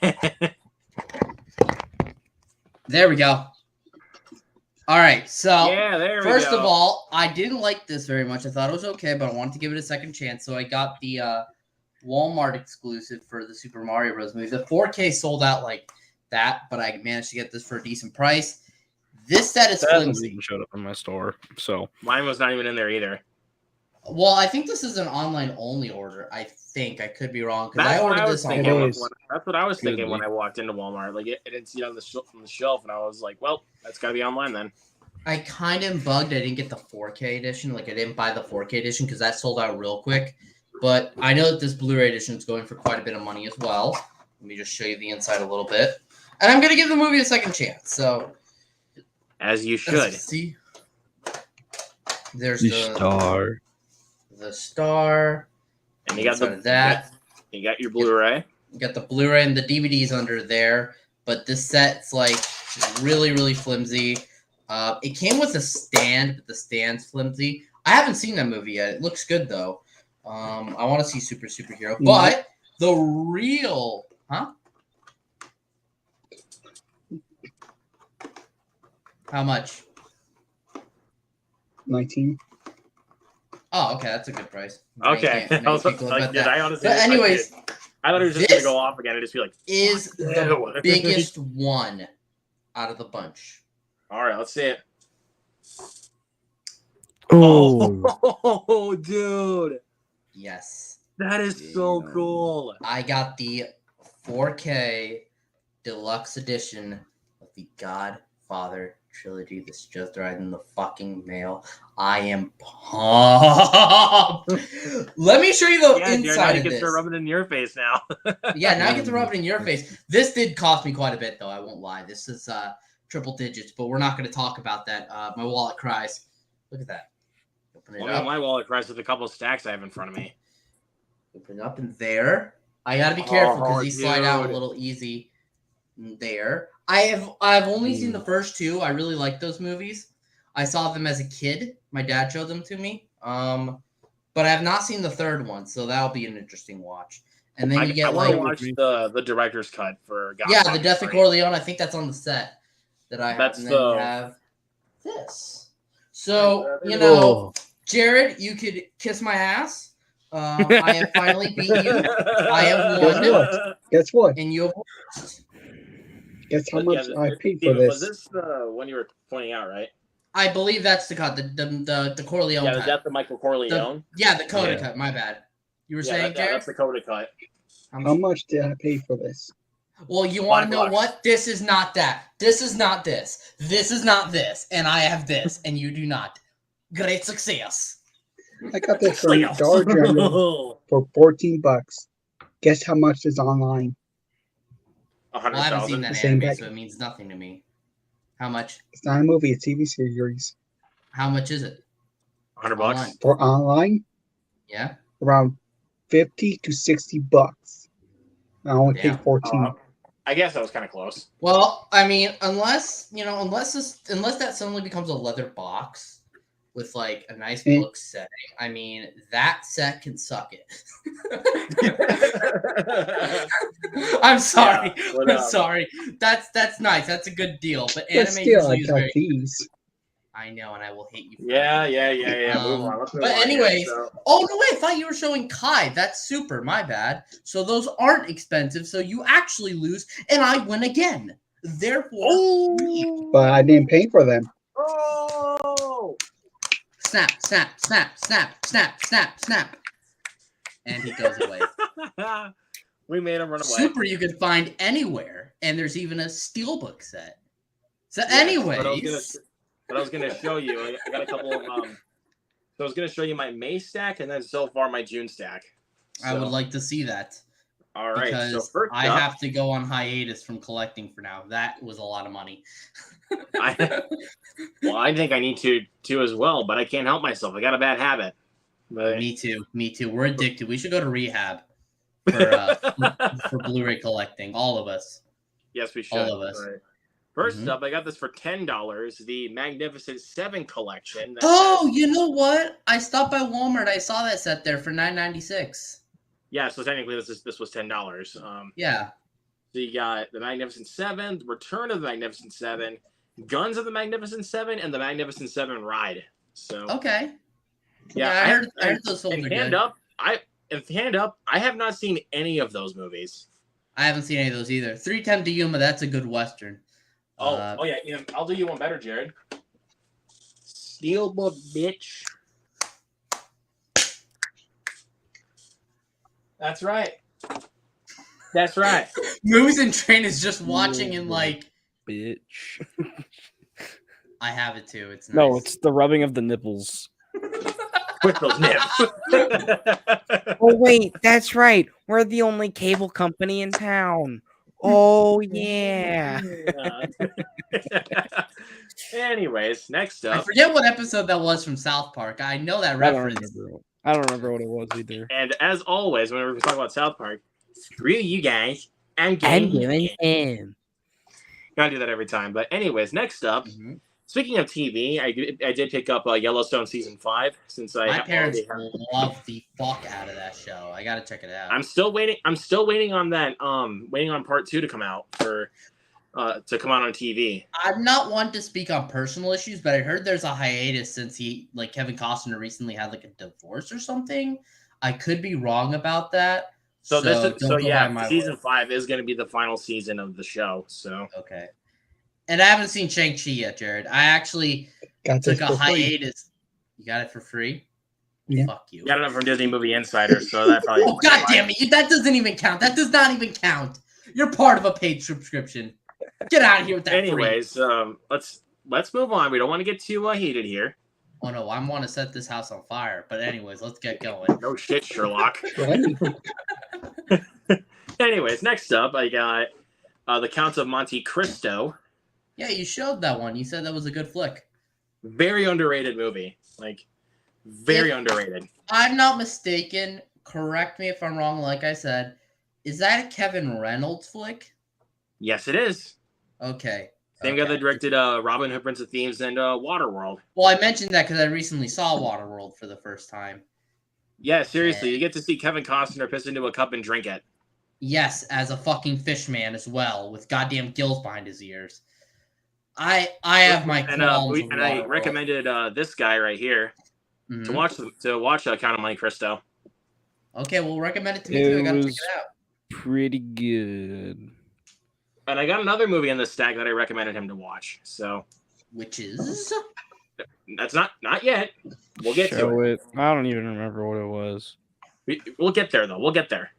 There we go. All right. So, Yeah, there we go. first of all, I didn't like this very much. I thought it was okay, but I wanted to give it a second chance. So I got the Walmart exclusive for the Super Mario Bros. Movie. The 4K sold out like that, but I managed to get this for a decent price. This set is That hasn't flimsy. even showed up in my store, so Mine was not even in there either. Well, I think this is an online only order. I think I could be wrong because That's I what ordered I was this thinking. It online. is. That's what I was thinking Could when be. I walked into Walmart. Like, I didn't see it on from the shelf, and I was like, "Well, that's got to be online then." I kind of bugged. I didn't get the 4K edition. Like I didn't buy the 4K edition because that sold out real quick. But I know that this Blu-ray edition is going for quite a bit of money as well. Let me just show you the inside a little bit. And I'm gonna give the movie a second chance. So As you should. let's see. There's the the star. star. And you got Inside the of that. You got your Blu-ray. You got the Blu-ray and the DVDs under there. But this set's like really, really flimsy. It came with a stand, but the stand's flimsy. I haven't seen that movie yet. It looks good though. I want to see Super Superhero, but the real, How much? 19. Oh, okay, that's a good price. Now you Okay. can't- now you can't go Like, about did that. I honestly? But anyways, I thought it was just this gonna go off again and just be like, is the Ew. biggest one out of the bunch. "All right, let's see it." Oh, Oh, dude, Yes. that is so Damn. cool. I got the 4K deluxe edition of the Godfather trilogy. This just arrived in the fucking mail. I am pumped. Let me show you the Yeah, Jared, now inside you of get this. to rub it in your face now. Yeah, now I get to rub it in your face. This did cost me quite a bit, though. I won't lie. This is triple digits, but we're not going to talk about that. My wallet cries. Look at that. Open it Well, up. my wallet cries with a couple of stacks I have in front of me. Open it up in there. I gotta be careful because Oh, these slide out a dude. little easy there. I've only seen Mm. the first two. I really like those movies. I saw them as a kid. My dad showed them to me. But I have not seen the third one, so that'll be an interesting watch. And then you I get want to like watch the director's cut for yeah, Godfather the Death of 3. Corleone. I think that's on the set that I have. That's and then you the- have this. So you know, oh. Jared, you could kiss my ass. I have finally beat you, I have Guess won. what? Guess what? and you have lost. Guess how But much yeah, I paid for Steven, was this? this the one you were pointing out, right? I believe that's the cut, the Corleone Yeah, the cut. death of Michael Corleone. Yeah, the Coda Yeah. cut. My bad. You were Yeah, saying, Jared? that's the Coda cut. How much did I pay for this? Well, you want to know $5. what? This is not that. This is not this. This is not this. And I have this, and you do not. Great success. I got this from Dollar General for $14. Guess how much is online? Well, I haven't seen 100,000. that The same anime, back- so it means nothing to me. How much? It's not a movie, it's a TV series. How much is it? $100. Online. For online, Yeah. around 50 to $60. I only Damn. paid 14. I guess that was kind of close. Well, I mean, unless that suddenly becomes a leather box with like a nice Eh. book setting, I mean, that set can suck it. I'm sorry. Yeah, but, I'm sorry. That's nice. That's a good deal. But But anime still, I usually is got very. these. I know, and I will hate you. For Yeah. that. Move on. Let's move But on here, anyways, so- oh no, wait! I thought you were showing Kai. That's super. My bad. So those aren't expensive. So you actually lose, and I win again. Therefore, But I didn't pay for them. Oh! snap, snap, snap, snap, snap, snap, snap, and he goes away. We made him run away. Super, you can find anywhere, and there's even a steelbook set. So, Yes, anyways, but I was gonna show you. I got a couple of So I was gonna show you my May stack, and then so far my June stack. I would So, like to see that. All right. Because So first I up, have to go on hiatus from collecting for now. That was a lot of money. well, I think I need to as well, but I can't help myself. I got a bad habit. But Me too. Me too. We're addicted. We should go to rehab for Blu-ray collecting. All of us. yes, we should. All of us. All right. First Mhm. up, I got this for $10. The Magnificent Seven collection. that Oh, has- you know what? I stopped by Walmart. I saw that set there for $9.96. yeah. So technically, this was $10. Yeah. So you got the Magnificent Seven, Return of the Magnificent Seven, Guns of the Magnificent Seven, and the Magnificent Seven Ride. So Okay. yeah, I heard those films and are hand good. up, I have not seen any of those movies. I haven't seen any of those either. 310 to Yuma, that's a good Western. Oh yeah, I'll do you one better, Jared. Steelbook, bitch. That's right. That's right. Moves and Train is just watching and like, Bitch. I have it too. It's nice. No, it's the rubbing of the nipples. With those nips. Oh wait, that's right. We're the only cable company in town. Oh yeah. Anyways, next I up, forget what episode that was from South Park. I know that reference. I don't remember what it was either. and as always, whenever we talk about South Park, screw you guys. I'm doing him. Gotta do that every time. But anyways, next up, Mhm. speaking of TV, I did pick up Yellowstone season 5 since My parents already have- love the fuck out of that show. I gotta check it out. I'm still waiting on that. Waiting on part 2 to come out to come out on TV. I'm not one to speak on personal issues, but I heard there's a hiatus since Kevin Costner recently had like a divorce or something. I could be wrong about that. So don't go by my season word. 5 is going to be the final season of the show. So Okay. And I haven't seen Shang-Chi yet, Jared. I actually Got took this a for free. hiatus. You got it for free? Yeah. Fuck you. got it from Disney Movie Insider. So that probably. Oh, god damn it. That doesn't even count. That does not even count. You're part of a paid subscription. Get out of here with that free. Anyways, let's move on. We don't want to get too heated here. Oh no, I want to set this house on fire. But anyways, let's get going. No shit, Sherlock. Right? Anyways, next up, I got The Count of Monte Cristo. Yeah, you showed that one. You said that was a good flick. Very underrated movie. Like, very If- underrated. I'm not mistaken. Correct me if I'm wrong. Like I said, is that a Kevin Reynolds flick? Yes, it is. Okay. Same guy okay. that directed Robin Hood, Prince of Thieves, and Waterworld. Well, I mentioned that because I recently saw Waterworld for the first time. Yeah, seriously, you get to see Kevin Costner piss into a cup and drink it. Yes, as a fucking fish man as well, with goddamn gills behind his ears. I have my And qualms with I Waterworld. recommended this guy right here Mhm. to watch Count of Monte Cristo. Okay, well, recommend it to me too. I It gotta check was- it out. Pretty good. And I got another movie in the stack that I recommended him to watch. So Which is that's not yet. We'll get to Show it. it. I don't even remember what it was. We'll get there though. We'll get there.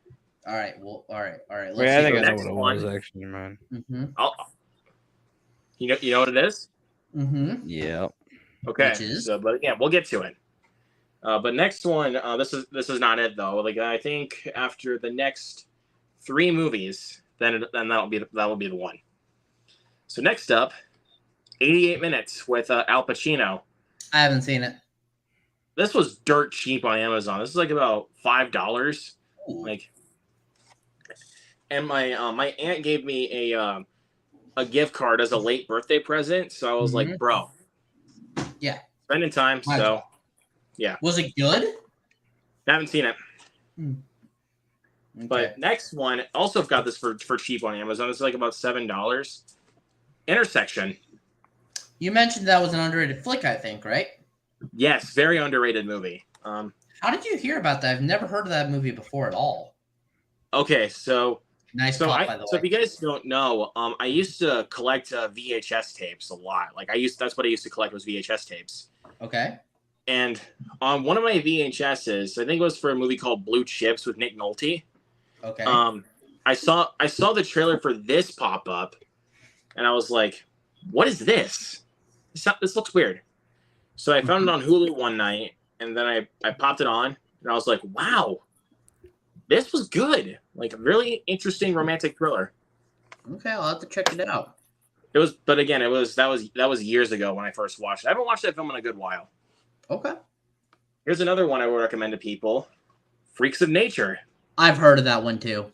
all right. Well, all right. Let's Wait, I think I know next what it one. was actually, man. Mm-hmm. You know what it is? Mm-hmm. Yeah. Okay, Which is? so but again, we'll get to it. But next one, this is not it though. Like I think after the next 3 movies, then that'll be the one. So next up, 88 Minutes with Al Pacino. I haven't seen it. This was dirt cheap on Amazon. This is like about $5. Like, and my aunt gave me a gift card as a late birthday present. So I was like, bro, Yeah, spending time. Might as So well. yeah, Was it good? haven't seen it. Okay. But next one, also got this for cheap on Amazon. It's like about $7. Intersection. You mentioned that was an underrated flick, I think, right? Yes, very underrated movie. How did you hear about that? I've never heard of that movie before at all. Okay, so Nice so call, by the so way. if you guys don't know, I used to collect VHS tapes a lot. Like that's what I used to collect was VHS tapes. Okay. And on one of my VHSs, I think it was for a movie called Blue Chips with Nick Nolte. Okay. I saw the trailer for this pop up, and I was like, "What is this? This looks weird." So I found it on Hulu one night, and then I popped it on, and I was like, "Wow, this was good! Like a really interesting romantic thriller." Okay, I'll have to check it out. It was, but again, that was years ago when I first watched it. I haven't watched that film in a good while. Okay. Here's another one I would recommend to people: Freaks of Nature. I've heard of that one too,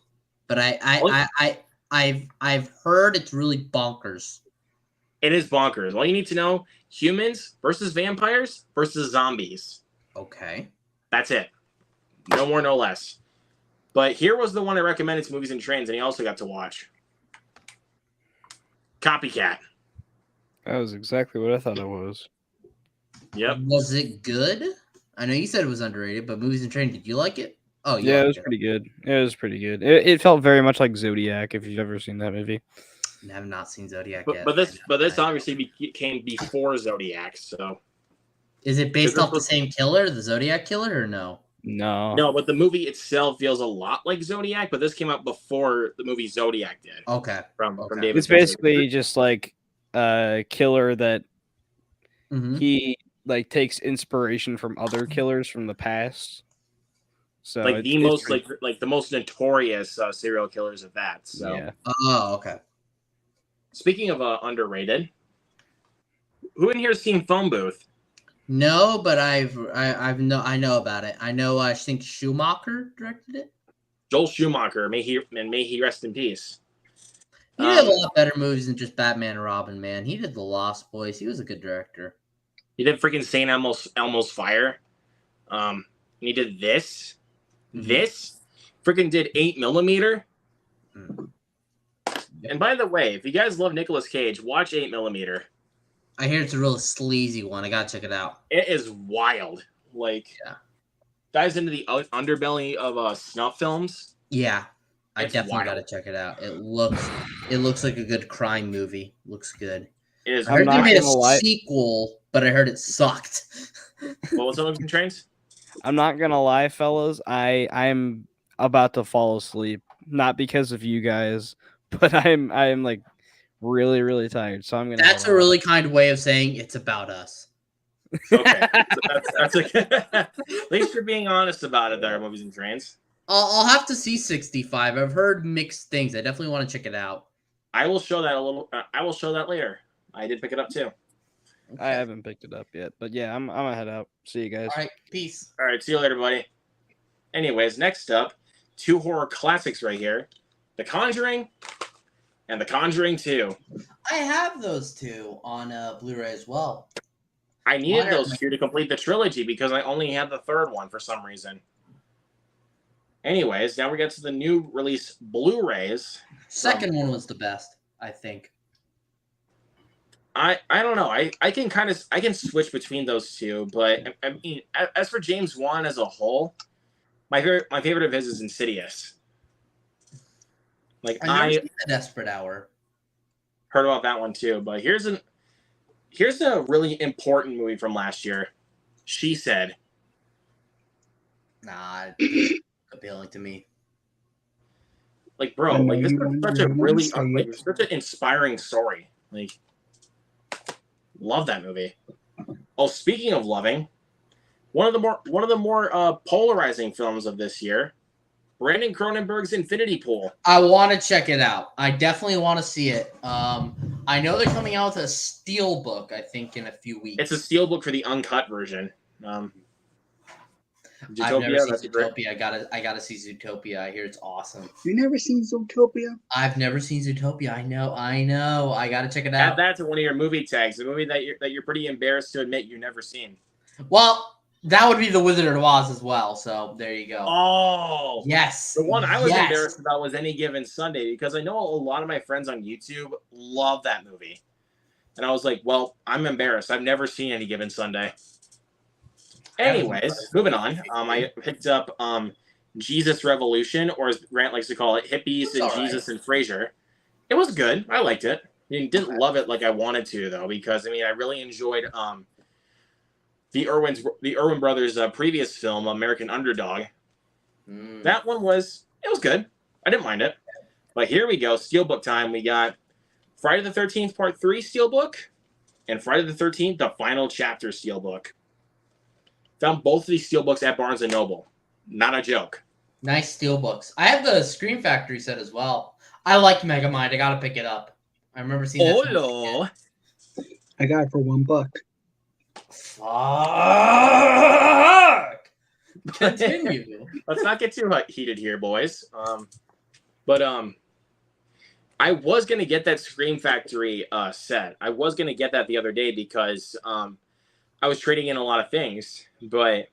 but I've heard it's really bonkers. It is bonkers. All you need to know: humans versus vampires versus zombies. Okay. That's it. No more, no less. But here was the one I recommended to Movies and Trains, and he also got to watch. Copycat. That was exactly what I thought it was. Yep. Was it good? I know you said it was underrated, but Movies and Train, did you like it? Oh, you Yeah, it liked was pretty good. It was pretty good. It felt very much like Zodiac, if you've ever seen that movie. I have not seen Zodiac But, yet. but this obviously came before Zodiac, so Is it based off the same killer, the Zodiac killer, or no? No. no. But the movie itself feels a lot like Zodiac, but this came out before the movie Zodiac did. Okay. From Okay. David. It's Fincher. basically just like a killer that Mm-hmm. he like takes inspiration from other killers from the past. So like it's most pretty- like the most notorious serial killers of that. So yeah. Oh, okay. speaking of underrated, who in here has seen Phone Booth? No, but I know about it. I know. I think Schumacher directed it. Joel Schumacher, may he rest in peace. He did a lot better movies than just Batman and Robin. Man, he did The Lost Boys. He was a good director. He did freaking St. Elmo's Fire. He did this. Mhm. This freaking did 8mm. Mm. And by the way, if you guys love Nicolas Cage, watch 8mm. I hear it's a real sleazy one. I gotta check it out. It is wild. Like, Yeah. dives into the underbelly of snuff films. Yeah, I It's definitely wild. gotta check it out. It looks like a good crime movie. Looks good. It is. I heard they not made a gonna lie. sequel, but I heard it sucked. What was Movies and Trains? I'm not gonna lie, fellas. I'm about to fall asleep. Not because of you guys, but I'm like really, really tired. So I'm gonna That's a really kind way of saying it's about us. Okay. So that's at least you're being honest about it there, Movies and Trains. I'll have to see 65. I've heard mixed things. I definitely want to check it out. I will show that I will show that later. I did pick it up too. I haven't picked it up yet, but yeah, I'm gonna head out. See you guys. All right, peace. All right, see you later, buddy. Anyways, next up, 2 horror classics right here: The Conjuring and The Conjuring 2. I have those two on Blu-ray as well. I needed Why are those my- 2 to complete the trilogy because I only had the 3rd one for some reason. Anyways, now we get to the new release Blu-rays. Second one was the best, I think. I don't know. I can switch between those 2, but I mean, as for James Wan as a whole, my favorite of his is Insidious. Like I never seen The Desperate Hour. heard about that one too, but here's a really important movie from last year. She Said. Nah, it's appealing to me. Like, bro, I know like this you is want- such you a want to really say like, it. such an inspiring story. Like, love that movie. Oh, speaking of loving, one of the more polarizing films of this year, Brandon Cronenberg's Infinity Pool. I want to check it out. I definitely want to see it. I know they're coming out with a Steelbook, I think, in a few weeks. It's a steelbook for the uncut version. I've never seen that's great. Zootopia. I gotta see Zootopia. I hear it's awesome. You never seen Zootopia? I've never seen Zootopia. I know. I gotta check it Add out. that to one of your movie tags, a movie that you're pretty embarrassed to admit you've never seen. Well, that would be The Wizard of Oz as well. So there you go. Oh, Yes. the one I was yes. embarrassed about was Any Given Sunday because I know a lot of my friends on YouTube love that movie, and I was like, well, I'm embarrassed. I've never seen Any Given Sunday. Anyways, moving on. I picked up Jesus Revolution, or as Grant likes to call it, Hippies It's and all right. Jesus and Frasier. It was good. I liked it. I mean, didn't love it like I wanted to though, because I mean, I really enjoyed the Irwin brothers' previous film, American Underdog. Mm. That one was good. I didn't mind it. But here we go, Steelbook time. We got Friday the 13th Part 3 Steelbook and Friday the 13th The Final Chapter Steelbook. Found both of these steelbooks at Barnes & Noble. Not a joke. Nice Steelbooks. I have the Scream Factory set as well. I like Megamind. I gotta pick it up. I remember seeing that. Hello. I got it for $1. Fuck. Continue. Let's not get too heated here, boys. But I was gonna get that Scream Factory set. I was gonna get that the other day because I was trading in a lot of things, but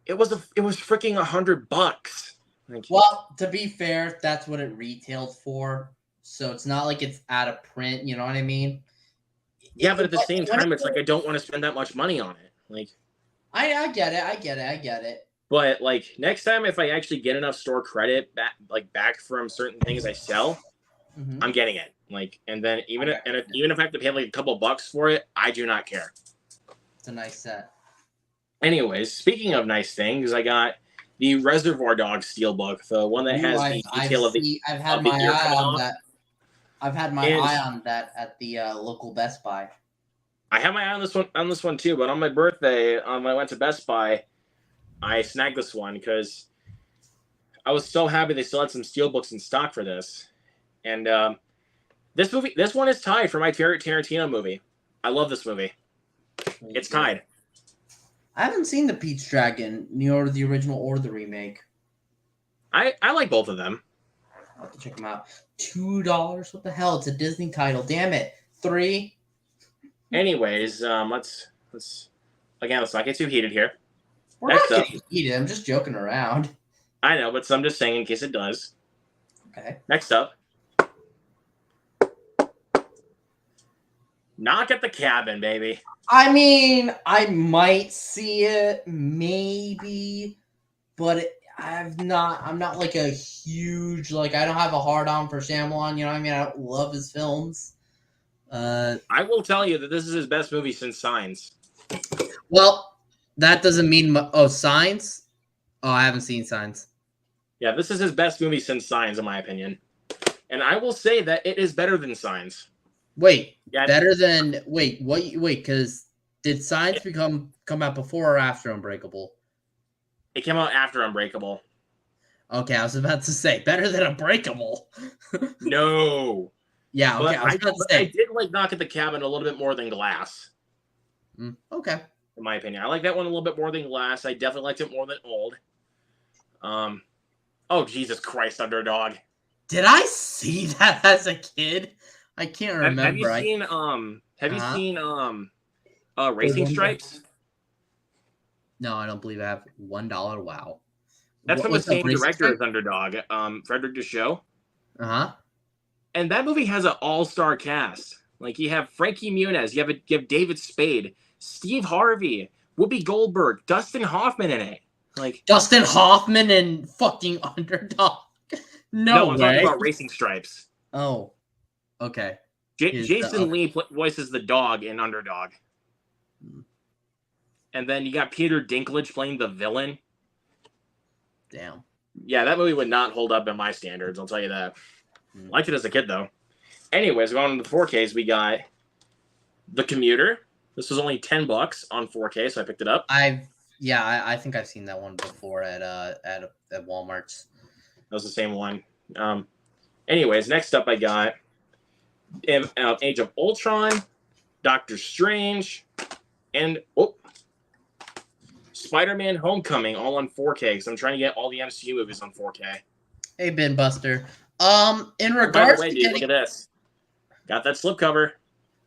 it was freaking $100. Like, Well, to be fair, that's what it retailed for. So it's not like it's out of print. You know what I mean? yeah, but at the same time, it's like I don't want to spend that much money on it. Like, I get it. I get it. but like next time, if I actually get enough store credit back from certain things I sell, Mhm. I'm getting it. Like, and then even Okay. even if I have to pay like a couple bucks for it, I do not care. It's a nice set. Anyways, speaking of nice things, I got the Reservoir Dogs Steelbook, the one that has the detail of the. I've had of the my ear eye coming on off. that. I've had my And- eye on that at the local Best Buy. I have my eye on this one too, but on my birthday, when I went to Best Buy, I snagged this one because I was so happy they still had some Steelbooks in stock for this. And this one is tied for my favorite Tarantino movie. I love this movie. It's tied. I haven't seen the Pete's Dragon, nor the original or the remake. I like both of them. I'll have to check them out. $2? What the hell? It's a Disney title. Damn it. $3? Anyways, let's not get too heated here. We're Next not up. getting heated. I'm just joking around. I know, but I'm just saying in case it does. Okay. Next up, Knock at the Cabin, baby. I mean, I might see it, maybe, but I'm not like a huge, like, I don't have a hard on for Shyamalan, you know what I mean? I don't love his films. I will tell you that this is his best movie since Signs. Well, that doesn't mean, Signs? Oh, I haven't seen Signs. Yeah, this is his best movie since Signs, in my opinion. And I will say that it is better than Signs. Wait, Yeah, better than, wait, because did Signs come out before or after Unbreakable? it came out after Unbreakable. Okay, I was about to say, better than Unbreakable. No. Yeah, okay, But I was about to I say. did like Knock at the Cabin a little bit more than Glass, Okay. in my opinion. I like that one a little bit more than Glass. I definitely liked it more than Old. Oh, Jesus Christ, Underdog. Did I see that as a kid? I can't remember. Have you seen Racing Stripes? No, I don't believe I have $1. Wow. That's from the What's up, same Racing director Stripes? as Underdog, Frederick Deschaux. Uh-huh. And that movie has an all-star cast. Like, you have Frankie Muniz, you have David Spade, Steve Harvey, Whoopi Goldberg, Dustin Hoffman in it. Like, Dustin Hoffman and fucking Underdog. No I'm talking way. about Racing Stripes. Oh. Okay. Here's Jason the- Lee voices the dog in Underdog. And then you got Peter Dinklage playing the villain. Damn. Yeah, that movie would not hold up in my standards, I'll tell you that. Hmm. Liked it as a kid, though. Anyways, going on to the 4Ks, we got The Commuter, This was only $10 on 4K, so I picked it up. I think I've seen that one before at Walmart's. That was the same one. Anyways, next up I got Age of Ultron, Doctor Strange, and Spider-Man: Homecoming, all on 4K. Because I'm trying to get all the MCU movies on 4K. Hey, Ben Buster. In By regards the way, to dude, getting, look at this. Got that slipcover.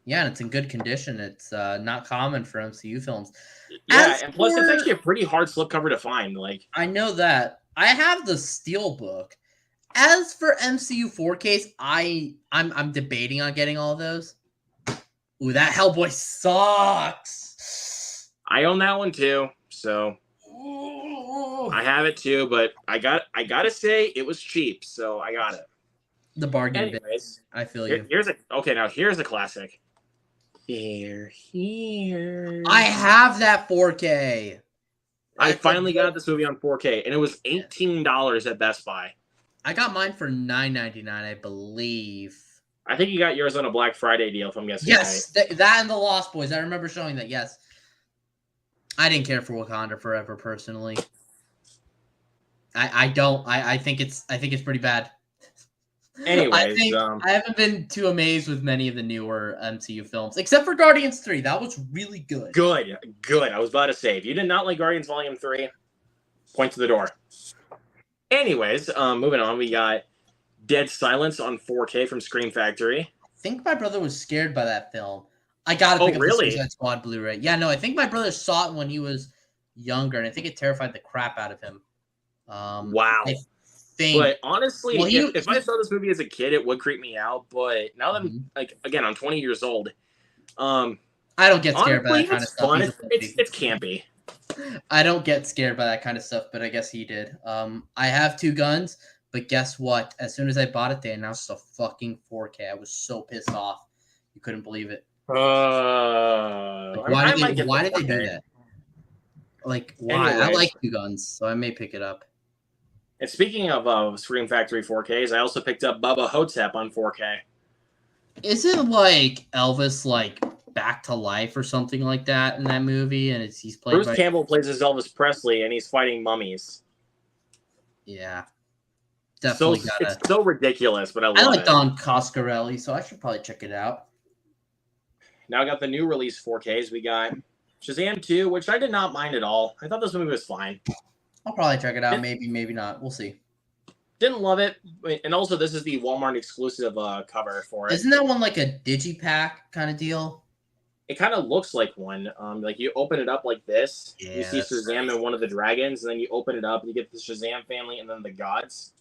yeah, and it's in good condition. It's not common for MCU films. Yeah, As and plus it's for- actually a pretty hard slipcover to find. Like, I know that. I have the Steelbook. As for MCU 4Ks, I'm debating on getting all of those. Ooh, that Hellboy sucks. I own that one too, so I have it too. But I gotta say it was cheap, so I got it. The bargain bin. Anyways, I feel you. here's a classic. Here. I have that 4K. I That's finally a- got this movie on 4K, and it was $18 at Best Buy. I got mine for $9.99, I believe. I think you got yours on a Black Friday deal, if I'm guessing. Yes, that and the Lost Boys. I remember showing that. Yes, I didn't care for Wakanda Forever personally. I don't. I think it's pretty bad. Anyways, I haven't been too amazed with many of the newer MCU films, except for Guardians 3. That was really good. good. I was about to say, if you did not like Guardians Volume 3, point to the door. Anyways, moving on, we got Dead Silence on 4K from Scream Factory. I think my brother was scared by that film. I gotta pick up really? the Suicide Squad Blu-ray. Yeah, no, I think my brother saw it when he was younger, and I think it terrified the crap out of him. Wow. I think. But honestly, Well, if I saw this movie as a kid, it would creep me out. But now that I'm I'm 20 years old. I don't get scared by Honestly, that kind of it's stuff. fun. He's a It's campy. I don't get scared by that kind of stuff, but I guess he did. I have 2 guns, but guess what? As soon as I bought it, they announced a fucking 4K. I was so pissed off. You couldn't believe it. Why did they do that? Like, why? I Anyways. like 2 guns, so I may pick it up. And speaking of Scream Factory 4Ks, I also picked up Bubba Hotep on 4K. Isn't like Elvis like back to life or something like that in that movie? And he's played Bruce by Campbell plays as Elvis Presley, and he's fighting mummies. yeah, So definitely gotta. it's so ridiculous, but I love I like it. Don Coscarelli, so I should probably check it out. Now I got the new release 4Ks. We got Shazam 2, which I did not mind at all. I thought this movie was fine. I'll probably check it out. Maybe, maybe not. We'll see. Didn't love it, and also this is the Walmart exclusive cover for it. Isn't that one like a digipack kind of deal? It kind of looks like one. Like you open it up like this. You Yeah, see that's Shazam and one of the dragons, and then you open it up and you get the Shazam family and then the gods.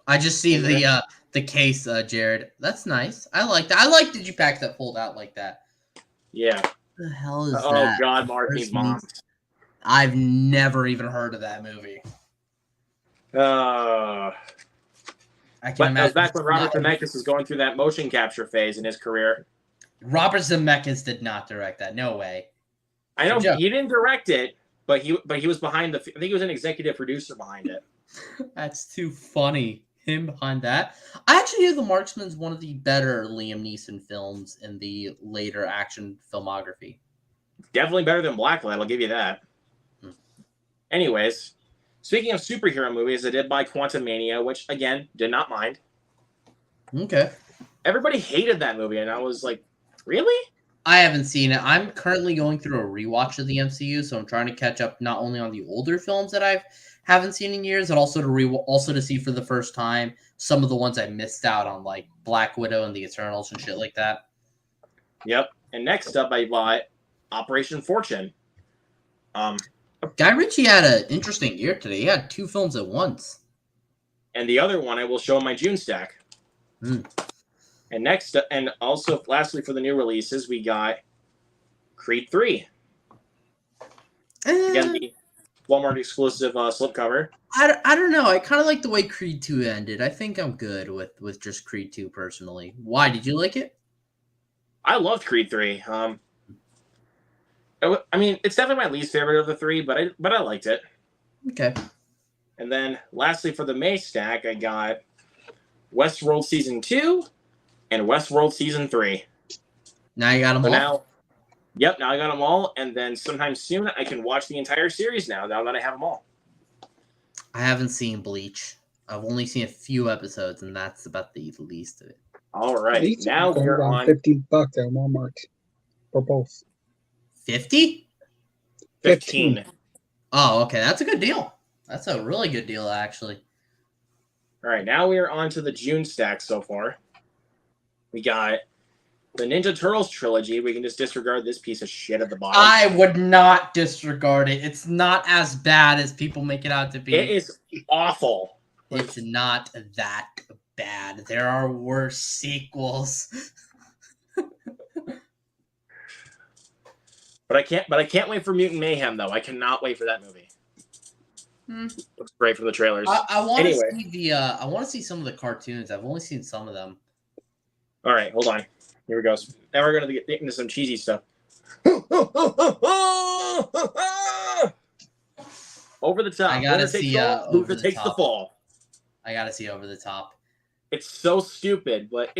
I just see the case, Jared. That's nice. I like that. I like digipacks that fold out like that. Yeah. What the hell is Oh that? God, Mark Where's needs moms. I've never even heard of that movie. I can But that was imagine. back when Robert Zemeckis was going through that motion capture phase in his career. Robert Zemeckis did not direct that. No way. I know Joe. he didn't direct it, but he was behind I think he was an executive producer behind it. That's too funny. Him behind that. I actually hear The Marksman's one of the better Liam Neeson films in the later action filmography. Definitely better than Blacklight, I'll give you that. Hmm. Anyways, speaking of superhero movies, I did buy Quantumania, which again did not mind. Okay. Everybody hated that movie, and I was like, really? I haven't seen it. I'm currently going through a rewatch of the MCU, so I'm trying to catch up not only on the older films that I haven't seen in years, but also to see for the first time some of the ones I missed out on, like Black Widow and the Eternals and shit like that. Yep. And next up, I bought Operation Fortune. Guy Ritchie had an interesting year today. He had 2 films at once. And the other one I will show in my June stack. Hmm. And next, and also lastly for the new releases, we got Creed 3. Again, the Walmart exclusive slipcover. I don't know. I kind of like the way Creed 2 ended. I think I'm good with just Creed 2 personally. Why? Did you like it? I loved Creed 3. I mean, it's definitely my least favorite of the 3, but I liked it. Okay. And then lastly for the May stack, I got Westworld Season 2 and Westworld Season 3. Now you got them So all. Yep, now I got them all, and then sometime soon I can watch the entire series now that I have them all. I haven't seen Bleach. I've only seen a few episodes, and that's about the least of it. Alrighty, These now are going we're around on $50 at Walmart for both. 50? 15. Oh, okay. That's a good deal. That's a really good deal, actually. All right, now we are on to the June stack so far. We got the Ninja Turtles trilogy. We can just disregard this piece of shit at the bottom. I would not disregard it. It's not as bad as people make it out to be. It is awful. It's not that bad. There are worse sequels. But I can't wait for Mutant Mayhem though. I cannot wait for that movie. Looks great from the trailers. I want to Anyway. see the. I want to see some of the cartoons. I've only seen some of them. All right, hold on. Here we go. Now we're gonna get into some cheesy stuff. Over the top. I gotta Winner takes see, all, Over loser the takes the Top. fall. I gotta see Over the Top. It's so stupid, but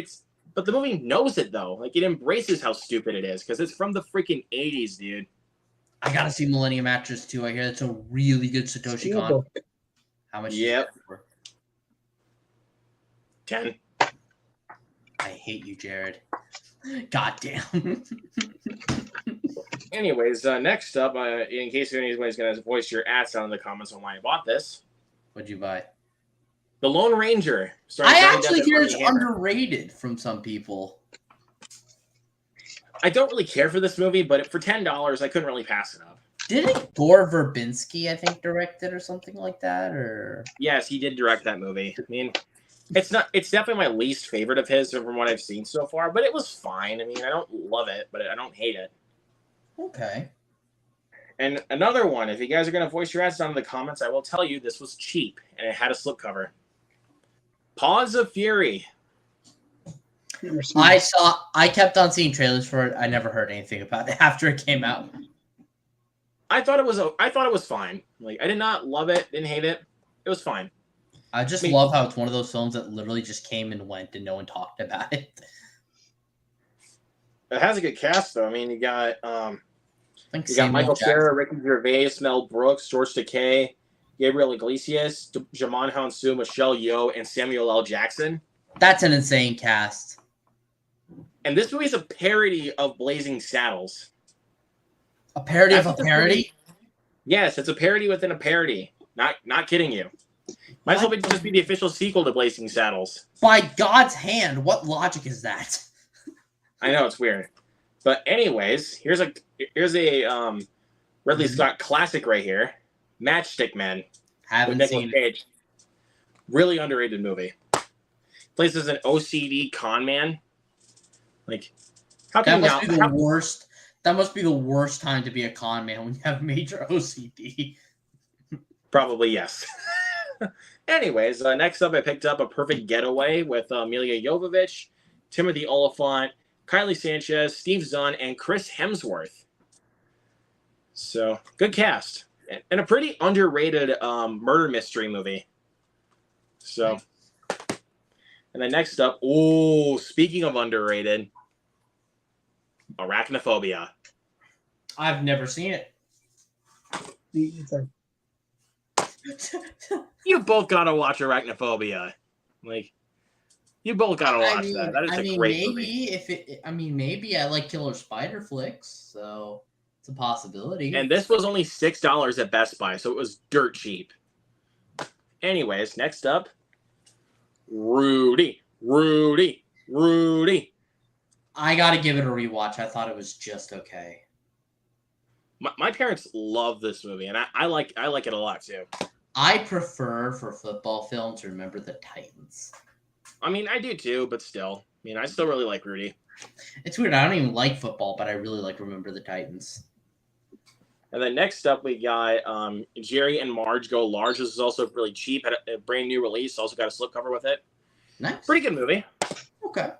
the movie knows it though. Like it embraces how stupid it is because it's from the freaking 80s, dude. I gotta see Millennium Actress too. I hear that's a really good Satoshi Kon. Steelbook. How much? Yep. Is that for? 10. I hate you, Jared. God damn. Anyways, next up, in case anybody's gonna voice your ass out in the comments on why I bought this, What'd you buy? The Lone Ranger. starring I Johnny actually Depp and hear Armie it's Hammer. underrated from some people. I don't really care for this movie, but for $10, I couldn't really pass it up. Didn't Gore Verbinski, I think, direct it or something like that? Or Yes, he did direct that movie. I mean, it's definitely my least favorite of his from what I've seen so far, but it was fine. I mean, I don't love it, but I don't hate it. okay. And another one, if you guys are going to voice your ass down in the comments, I will tell you this was cheap and it had a slipcover. Paws of Fury. Never seen I it. kept on seeing trailers for it. I never heard anything about it after it came out. I thought it was fine. Like I did not love it, didn't hate it. It was fine. I just Me- love how it's one of those films that literally just came and went and no one talked about it. It has a good cast though. I mean, you got I think you got Samuel Michael Jackson. Cera, Ricky Gervais, Mel Brooks, George Takei, Gabriel Iglesias, Jamon Hounsou, Michelle Yeoh, and Samuel L. Jackson. That's an insane cast. And this movie is a parody of Blazing Saddles. A parody That's of a what this parody? movie- Yes, it's a parody within a parody. Not kidding you. Might as well just be the official sequel to Blazing Saddles. By God's hand, what logic is that? I know it's weird, but anyways, here's a Ridley Mhm. Scott classic right here, Matchstick Men with Haven't Nicolas seen it. Cage. Really underrated movie. Plays as an OCD con man. Like, how That can you must not? be the worst. That must be the worst time to be a con man when you have major OCD. Probably yes. Anyways, next up, I picked up A Perfect Getaway with Milla Jovovich, Timothy Oliphant, Kylie Sanchez, Steve Zahn, and Chris Hemsworth. So, good cast. And a pretty underrated murder mystery movie. So, and then next up, speaking of underrated, Arachnophobia. I've never seen it. It's a- You both gotta watch Arachnophobia. Like, you both gotta watch that. That is a great maybe movie. maybe I like killer spider flicks, so it's a possibility. And this was only $6 at Best Buy, so it was dirt cheap. Anyways, next up, Rudy. I gotta give it a rewatch. I thought it was just okay. My parents love this movie, and I like it a lot too. I prefer for football film to remember the Titans. I mean, I do too, but still. I mean, I still really like Rudy. It's weird. I don't even like football, but I really like Remember the Titans. And then next up, we got Jerry and Marge Go Large. This is also really cheap. Had a brand new release. Also got a slipcover with it. Nice. Pretty good movie. Okay.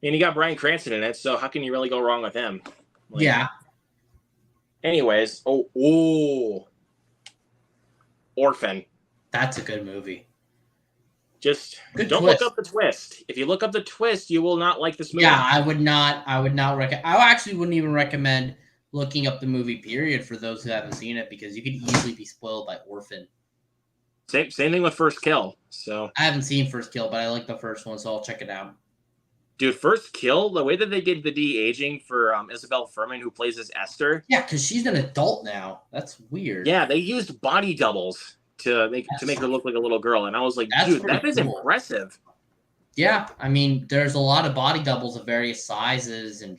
And you got Bryan Cranston in it, so how can you really go wrong with him? Like, Yeah. Anyways, Orphan. That's a good movie. Just Good don't twist. look up the twist. If you look up the twist, you will not like this movie. Yeah, I would not recommend. I actually wouldn't even recommend looking up the movie. Period for those who haven't seen it, because you could easily be spoiled by Orphan. Same thing with First Kill. So, I haven't seen First Kill, but I like the first one, so I'll check it out. dude, First Kill, the way that they did the de-aging for Isabel Furman, who plays as Esther. Yeah, because she's an adult now. That's weird. Yeah, they used body doubles to make her look like a little girl, and I was like, That's dude, pretty that is cool. impressive. Yeah, I mean, there's a lot of body doubles of various sizes and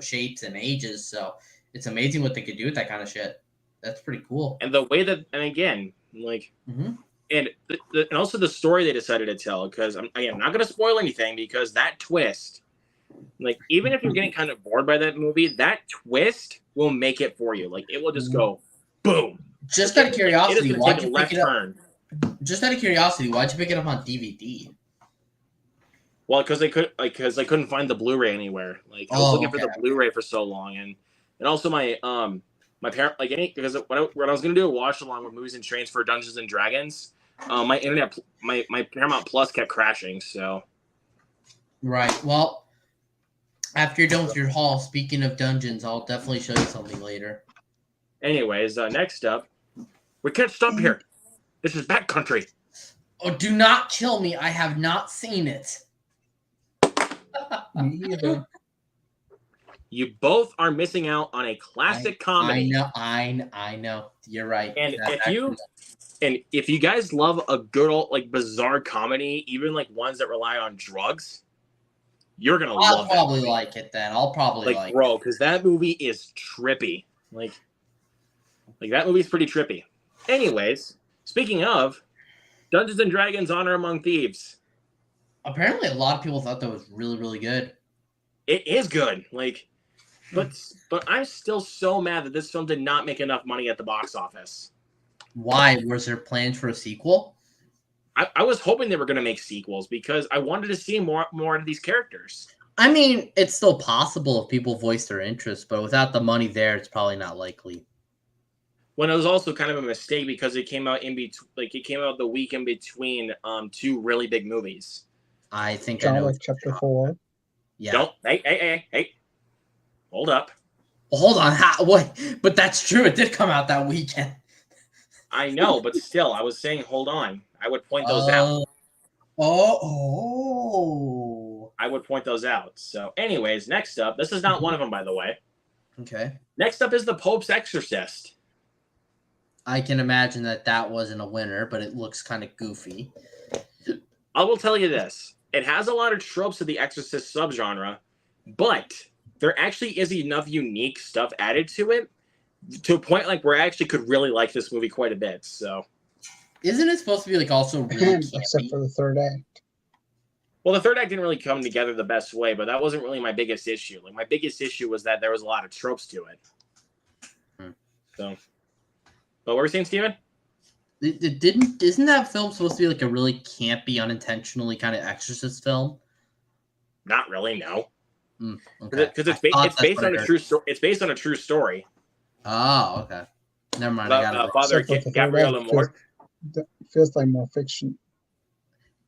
shapes and ages, so it's amazing what they could do with that kind of shit. That's pretty cool. And the way that, and again, like, Mhm. and and also the story they decided to tell, because I'm not going to spoil anything, because that twist, like, even if you're getting kind of bored by that movie, that twist will make it for you. Like, it will just go boom. Just out of curiosity, it is why'd going to you take a pick left it up? turn. Just out of curiosity, why'd you pick it up on DVD? Well, because they couldn't find the Blu-ray anywhere. Like, I was Oh, looking for the okay. Blu-ray for so long, and also my parent, like, because when I was gonna do a watch along with Movies and Trains for Dungeons and Dragons, my internet, my Paramount Plus kept crashing. So Right. Well, after you're done with your haul, speaking of dungeons, I'll definitely show you something later. anyways, next up, we can't stop here. This is backcountry. Oh, do not kill me. I have not seen it. Me either. You both are missing out on a classic comedy. I know. You're right. And That's if you guys love a good old, like, bizarre comedy, even like ones that rely on drugs, you're gonna I'll love that probably movie. like it then. I'll probably Like, bro, because that movie is trippy. Like that movie's pretty trippy. Anyways, speaking of Dungeons and Dragons: Honor Among Thieves, Apparently, a lot of people thought that was really, really good. it is good. Like, but I'm still so mad that this film did not make enough money at the box office. Why? Was there plans for a sequel? I was hoping they were going to make sequels because I wanted to see more of these characters. I mean, it's still possible if people voice their interest, but without the money there, it's probably not likely. When it was also kind of a mistake because it came out it came out the week in between two really big movies. I think I John know. Wick Chapter 4. Yeah. Don't hey. Hold up. Well, hold on. What? But that's true. It did come out that weekend. I know, but still, I was saying hold on. I would point those out. Oh. I would point those out. So, anyways, next up, this is not one of them, by the way. Okay. Next up is The Pope's Exorcist. I can imagine that wasn't a winner, but it looks kind of goofy. I will tell you this. It has a lot of tropes of the Exorcist subgenre, but there actually is enough unique stuff added to it to a point like where I actually could really like this movie quite a bit. So, Isn't it supposed to be like also really Except campy? for the third act. well, the third act didn't really come together the best way, but that wasn't really my biggest issue. Like, my biggest issue was that there was a lot of tropes to it. So, but what were you saying, Steven? Isn't that film supposed to be like a really campy, unintentionally kind of Exorcist film? Not really, no. Okay. Because it's I thought that's based what on I a heard. true story. It's based on a true story. Oh, okay. Never mind. I got About it. Father Except for the third Gabriel act Amor. feels like more fiction.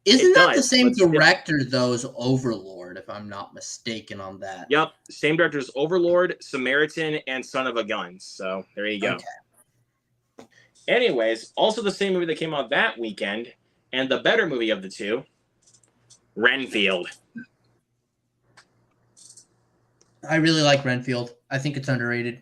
Isn't it that the does, same but still- director, though, as Overlord, if I'm not mistaken on that? Yep, same directors: Overlord, Samaritan, and Son of a Gun. So there you go. Okay. Anyways, also the same movie that came out that weekend, and the better movie of the two, Renfield. I really like Renfield. I think it's underrated.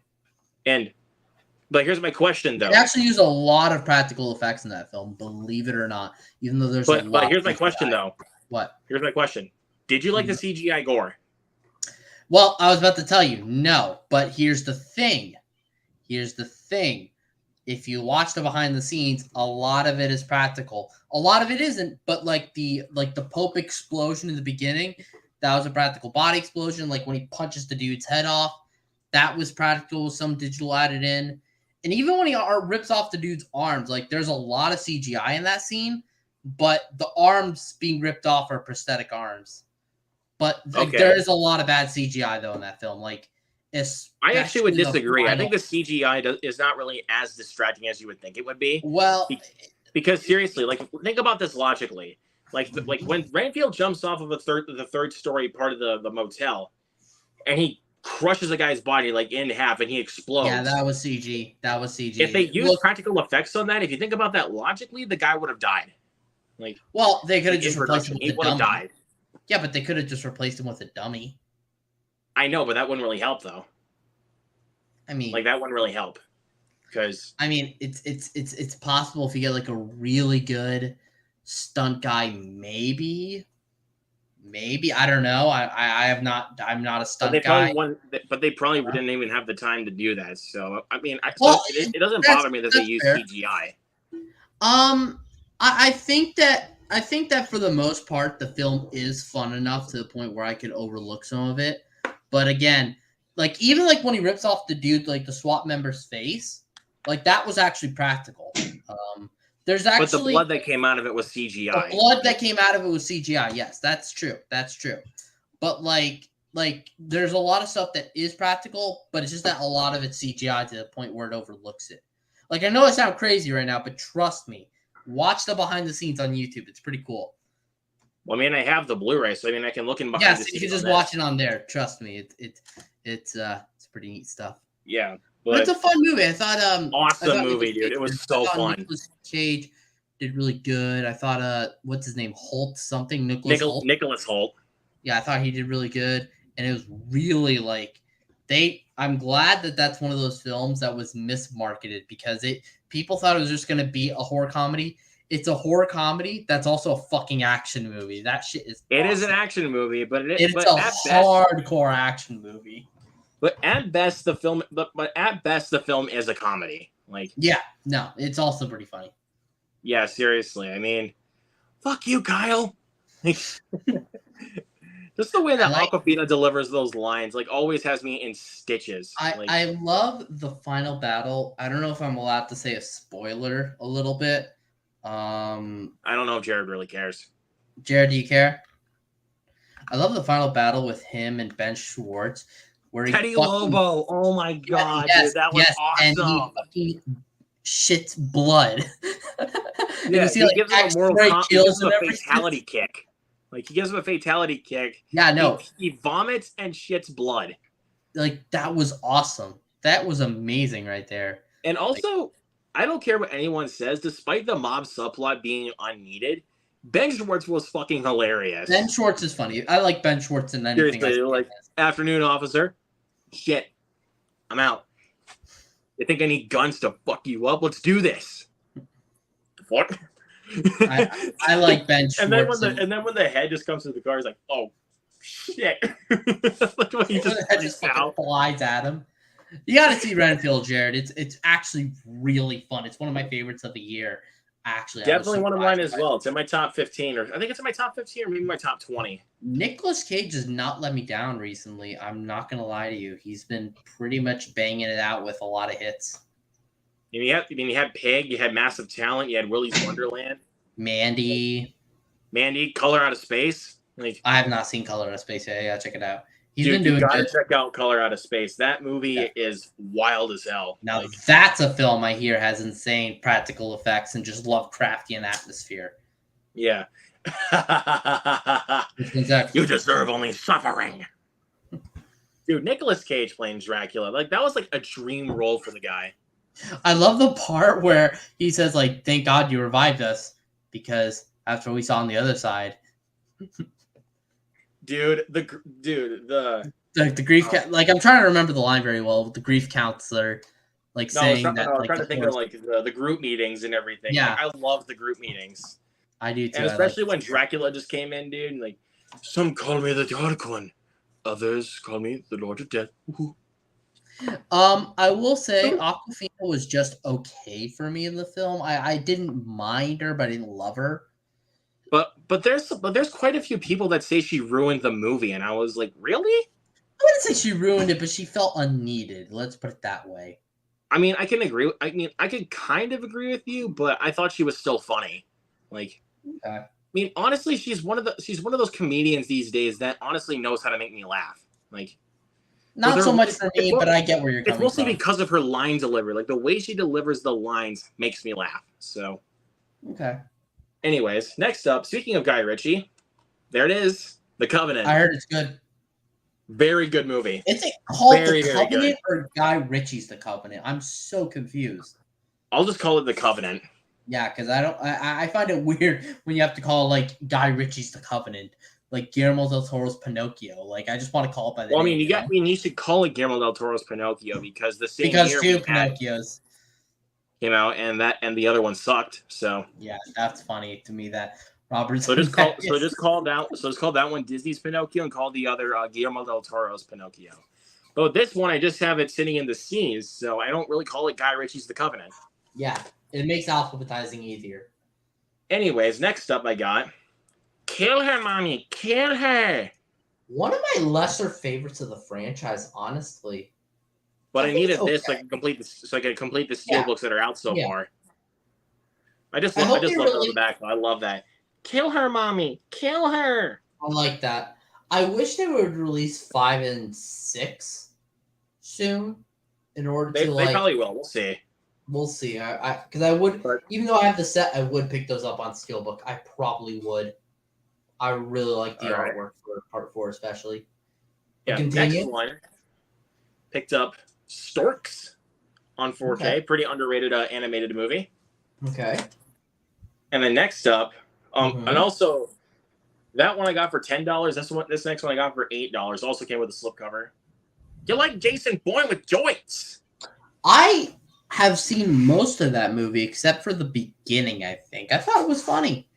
But here's my question, though. They actually use a lot of practical effects in that film, believe it or not. Even though there's a lot. But here's my of question, CGI. though. What? Here's my question. Did you like the CGI gore? Well, I was about to tell you, no. But here's the thing. If you watch the behind the scenes, a lot of it is practical. A lot of it isn't, but like the Pope explosion in the beginning, that was a practical body explosion. Like when he punches the dude's head off, that was practical with some digital added in. And even when he rips off the dude's arms, like there's a lot of CGI in that scene, but the arms being ripped off are prosthetic arms. But Okay. there is a lot of bad CGI though in that film. Like, I actually would especially the disagree. I think final- the CGI is not really as distracting as you would think it would be. Well, Because seriously, like, think about this logically. Like when Renfield jumps off of the third story part of the motel, and he crushes a guy's body like in half, and he explodes. Yeah, that was CG. That was CG. If they used practical effects on that, if you think about that logically, the guy would have died. Like, well, they could have in just replaced him production, with he a would have dummy. died. Yeah, but they could have just replaced him with a dummy. I know, but that wouldn't really help though. I mean, Like that wouldn't really help because it's possible if you get like a really good stunt guy, maybe I don't know. I'm not a stunt guy. But they probably didn't even have the time to do that. So I mean, Well, it doesn't that's- bother me that they that's use fair. CGI. I think that for the most part, the film is fun enough to the point where I could overlook some of it. But again, like even like when he rips off the dude, like the SWAT member's face, like that was actually practical. There's actually But the blood that came out of it was CGI. the blood that came out of it was CGI. Yes, that's true. That's true. But like there's a lot of stuff that is practical, but it's just that a lot of it's CGI to the point where it overlooks it. Like I know I sound crazy right now, but trust me, watch the behind the scenes on YouTube. It's pretty cool. Well, I mean, I have the Blu-ray, so I mean, I can look in behind. Yes, the you scenes can just on watch that. it on there. Trust me, it's pretty neat stuff. Yeah, But but it's a fun movie. I thought awesome I thought movie, Nicolas dude. Cage It was did- so I thought fun. Nicolas Cage did really good. I thought what's his name? Holt something. Holt. Nicholas Holt. Yeah, I thought he did really good, and it was really like I'm glad that that's one of those films that was mismarketed because people thought it was just gonna be a horror comedy. It's a horror comedy that's also a fucking action movie. That shit is. It is awesome. an action movie, but It's but a at best, hardcore action movie. but at best the film is a comedy. Like, Yeah, no, it's also pretty funny. yeah, seriously. I mean, fuck you, Kyle. Like, just the way that I like- Awkwafina delivers those lines, like, always has me in stitches. Like, I love the final battle. I don't know if I'm allowed to say a spoiler a little bit. I don't know if Jared really cares. Jared, do you care? I love the final battle with him and Ben Schwartz, where he Teddy fucking- Lobo. Oh my god, Yes, dude, that was yes, and awesome. he fucking shits blood. And Yeah, you see, he like, gives him a X-ray he gives kills him and a everything. fatality kick. Like, he gives him a fatality kick. Yeah, no, He vomits and shits blood. like that was awesome. That was amazing right there. And also, I don't care what anyone says, despite the mob subplot being unneeded, Ben Schwartz was fucking hilarious. Ben Schwartz is funny. I like Ben Schwartz in anything. Seriously, I see like, him as. afternoon, officer. Shit. I'm out. You think I need guns to fuck you up? Let's do this. What? I like Ben Schwartz. And then when the head just comes to the car, he's like, "Oh, shit!" Like when he When just the head freaks fucking out. flies at him. You got to see Renfield, Jared. It's actually really fun. It's one of my favorites of the year. Actually, Definitely one of mine as surprised by well. It's in my top 15, or I think it's in my top 15, or maybe my top 20. Nicolas Cage has not let me down recently. I'm not gonna lie to you. He's been pretty much banging it out with a lot of hits. You had Pig, you had Massive Talent, you had Willy's Wonderland, Mandy. Mandy, Color Out of Space. Like, I have not seen Color Out of Space yet. Yeah, check it out. He's dude, been you doing gotta good. check out Color Out of Space. That movie Yeah. is wild as hell. Now Like, that's a film I hear has insane practical effects and just Lovecraftian atmosphere. yeah. Which one's that? You deserve only suffering. Dude, Nicolas Cage playing Dracula. Like, that was like a dream role for the guy. I love the part where he says, like, thank God you revived us because after we saw on the other side, Dude, the the grief like I'm trying to remember the line very well. The grief counselor, like no, I was saying trying, that. I was like, trying to the think of force- like the group meetings and everything. Yeah. Like, I love the group meetings. I do too. And I like especially when it. Dracula just came in, dude. Like, some call me the Dark One, others call me the Lord of Death. Ooh. I will say Aquafina was just okay for me in the film. I didn't mind her, but I didn't love her. But there's quite a few people that say she ruined the movie, and I was like, really? I wouldn't say she ruined it, but she felt unneeded. Let's put it that way. I mean, I can agree. I mean, I could kind of agree with you, but I thought she was still funny. Like, Okay. I mean, honestly, she's one of those comedians these days that honestly knows how to make me laugh. Like, Not they're- so much for it's me, mo- but I get where you're it's coming mostly from. because of her line delivery. Like, the way she delivers the lines makes me laugh. So, Okay. Anyways, next up, speaking of Guy Ritchie, there it is, The Covenant. I heard it's good. Very good movie. Is it called Very, The very Covenant or Guy Ritchie's The Covenant? I'm so confused. I'll just call it The Covenant. Yeah, because I find it weird when you have to call like Guy Ritchie's The Covenant, like Guillermo del Toro's Pinocchio. Like I just want to call it by the Well, I name. mean, you should call it Guillermo del Toro's Pinocchio because the same because year two we had Pinocchios. came out, and the other one sucked. So Yeah, that's funny to me that Robert. so just call that one Disney's Pinocchio and call the other Guillermo del Toro's Pinocchio. But this one, I just have it sitting in the C's, so I don't really call it Guy Ritchie's The Covenant. Yeah, it makes alphabetizing easier. Anyways, next up I got Kill Her, Mommy, Kill Her. One of my lesser favorites of the franchise, honestly. But I think needed it's this okay. so I could complete the steelbooks that are out so Yeah. far. I just I love hope they it on really- the back. I love that. Kill her, Mommy, kill her. I like that. I wish they would release 5 and 6 soon, in order They to like. probably will. We'll see. We'll see. Because I would, But- even though I have the set, I would pick those up on Steelbook. I probably would. I really like the All right. artwork for Part 4, especially. Yeah. Continue. Next one. Picked up Storks on 4K. Okay. Pretty underrated animated movie. Okay. And then next up, Mhm. and also that one I got for $10. This next one I got for $8. Also came with a slipcover. You like Jason Bourne with joints? I have seen most of that movie except for the beginning, I think. I thought it was funny.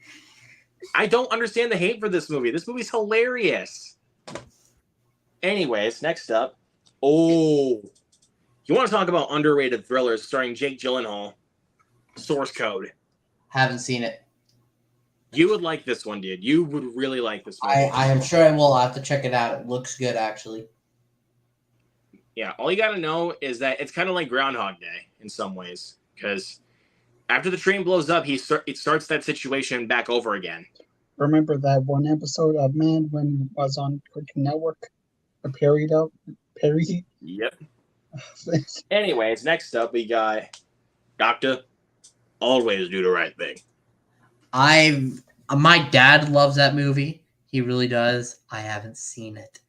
I don't understand the hate for this movie. This movie's hilarious. Anyways, next up. Oh, you want to talk about underrated thrillers starring Jake Gyllenhaal? Source Code. Haven't seen it. You would like this one, dude. You would really like this movie. I am sure I will. I'll have to check it out. It looks good, actually. Yeah, all you got to know is that it's kind of like Groundhog Day in some ways. Because after the train blows up, it starts that situation back over again. Remember that one episode of Man when it was on Cartoon Network? A Perry. Yep. Anyways, next up we got Doctor. Always do the right thing. My dad loves that movie. He really does. I haven't seen it.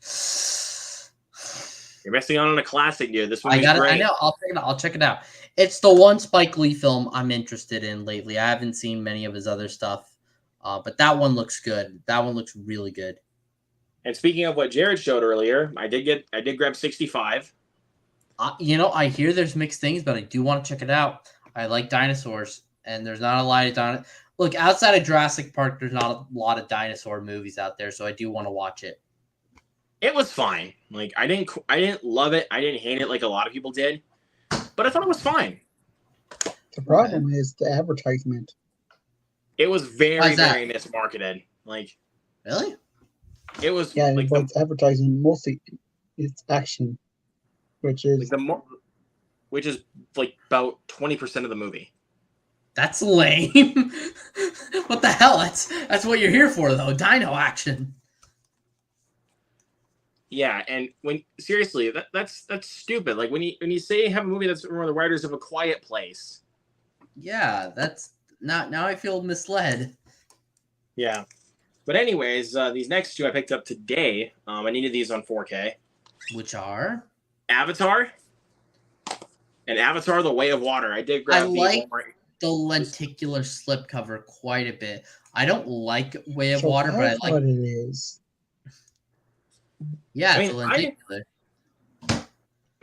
You're missing out on a classic, dude. This I movie's got it. great. I know. I'll check it out. It's the one Spike Lee film I'm interested in lately. I haven't seen many of his other stuff, but that one looks good. That one looks really good. And speaking of what Jared showed earlier, I did grab 65. I hear there's mixed things, but I do want to check it out. I like dinosaurs, and there's not a lot of dinosaurs. Look, outside of Jurassic Park, there's not a lot of dinosaur movies out there, so I do want to watch it. It was fine. Like I didn't love it. I didn't hate it like a lot of people did, but I thought it was fine. The problem is the advertisement. It was very Why's that? very mismarketed. Like Really? it was Yeah, like but it's advertising mostly it's action, which is which is like about 20% of the movie. That's lame. What the hell? That's what you're here for, though. Dino action. Yeah, and seriously, that's stupid. Like when you say you have a movie that's one of the writers of A Quiet Place. Yeah, that's now I feel misled. Yeah, but anyways, these next two I picked up today. I needed these on 4K. Which are? Avatar and Avatar: The Way of Water. I did grab these. like the lenticular slipcover quite a bit. I don't like Way of Water, but I that's like. what it is. Yeah, I it's a mean, lenticular. I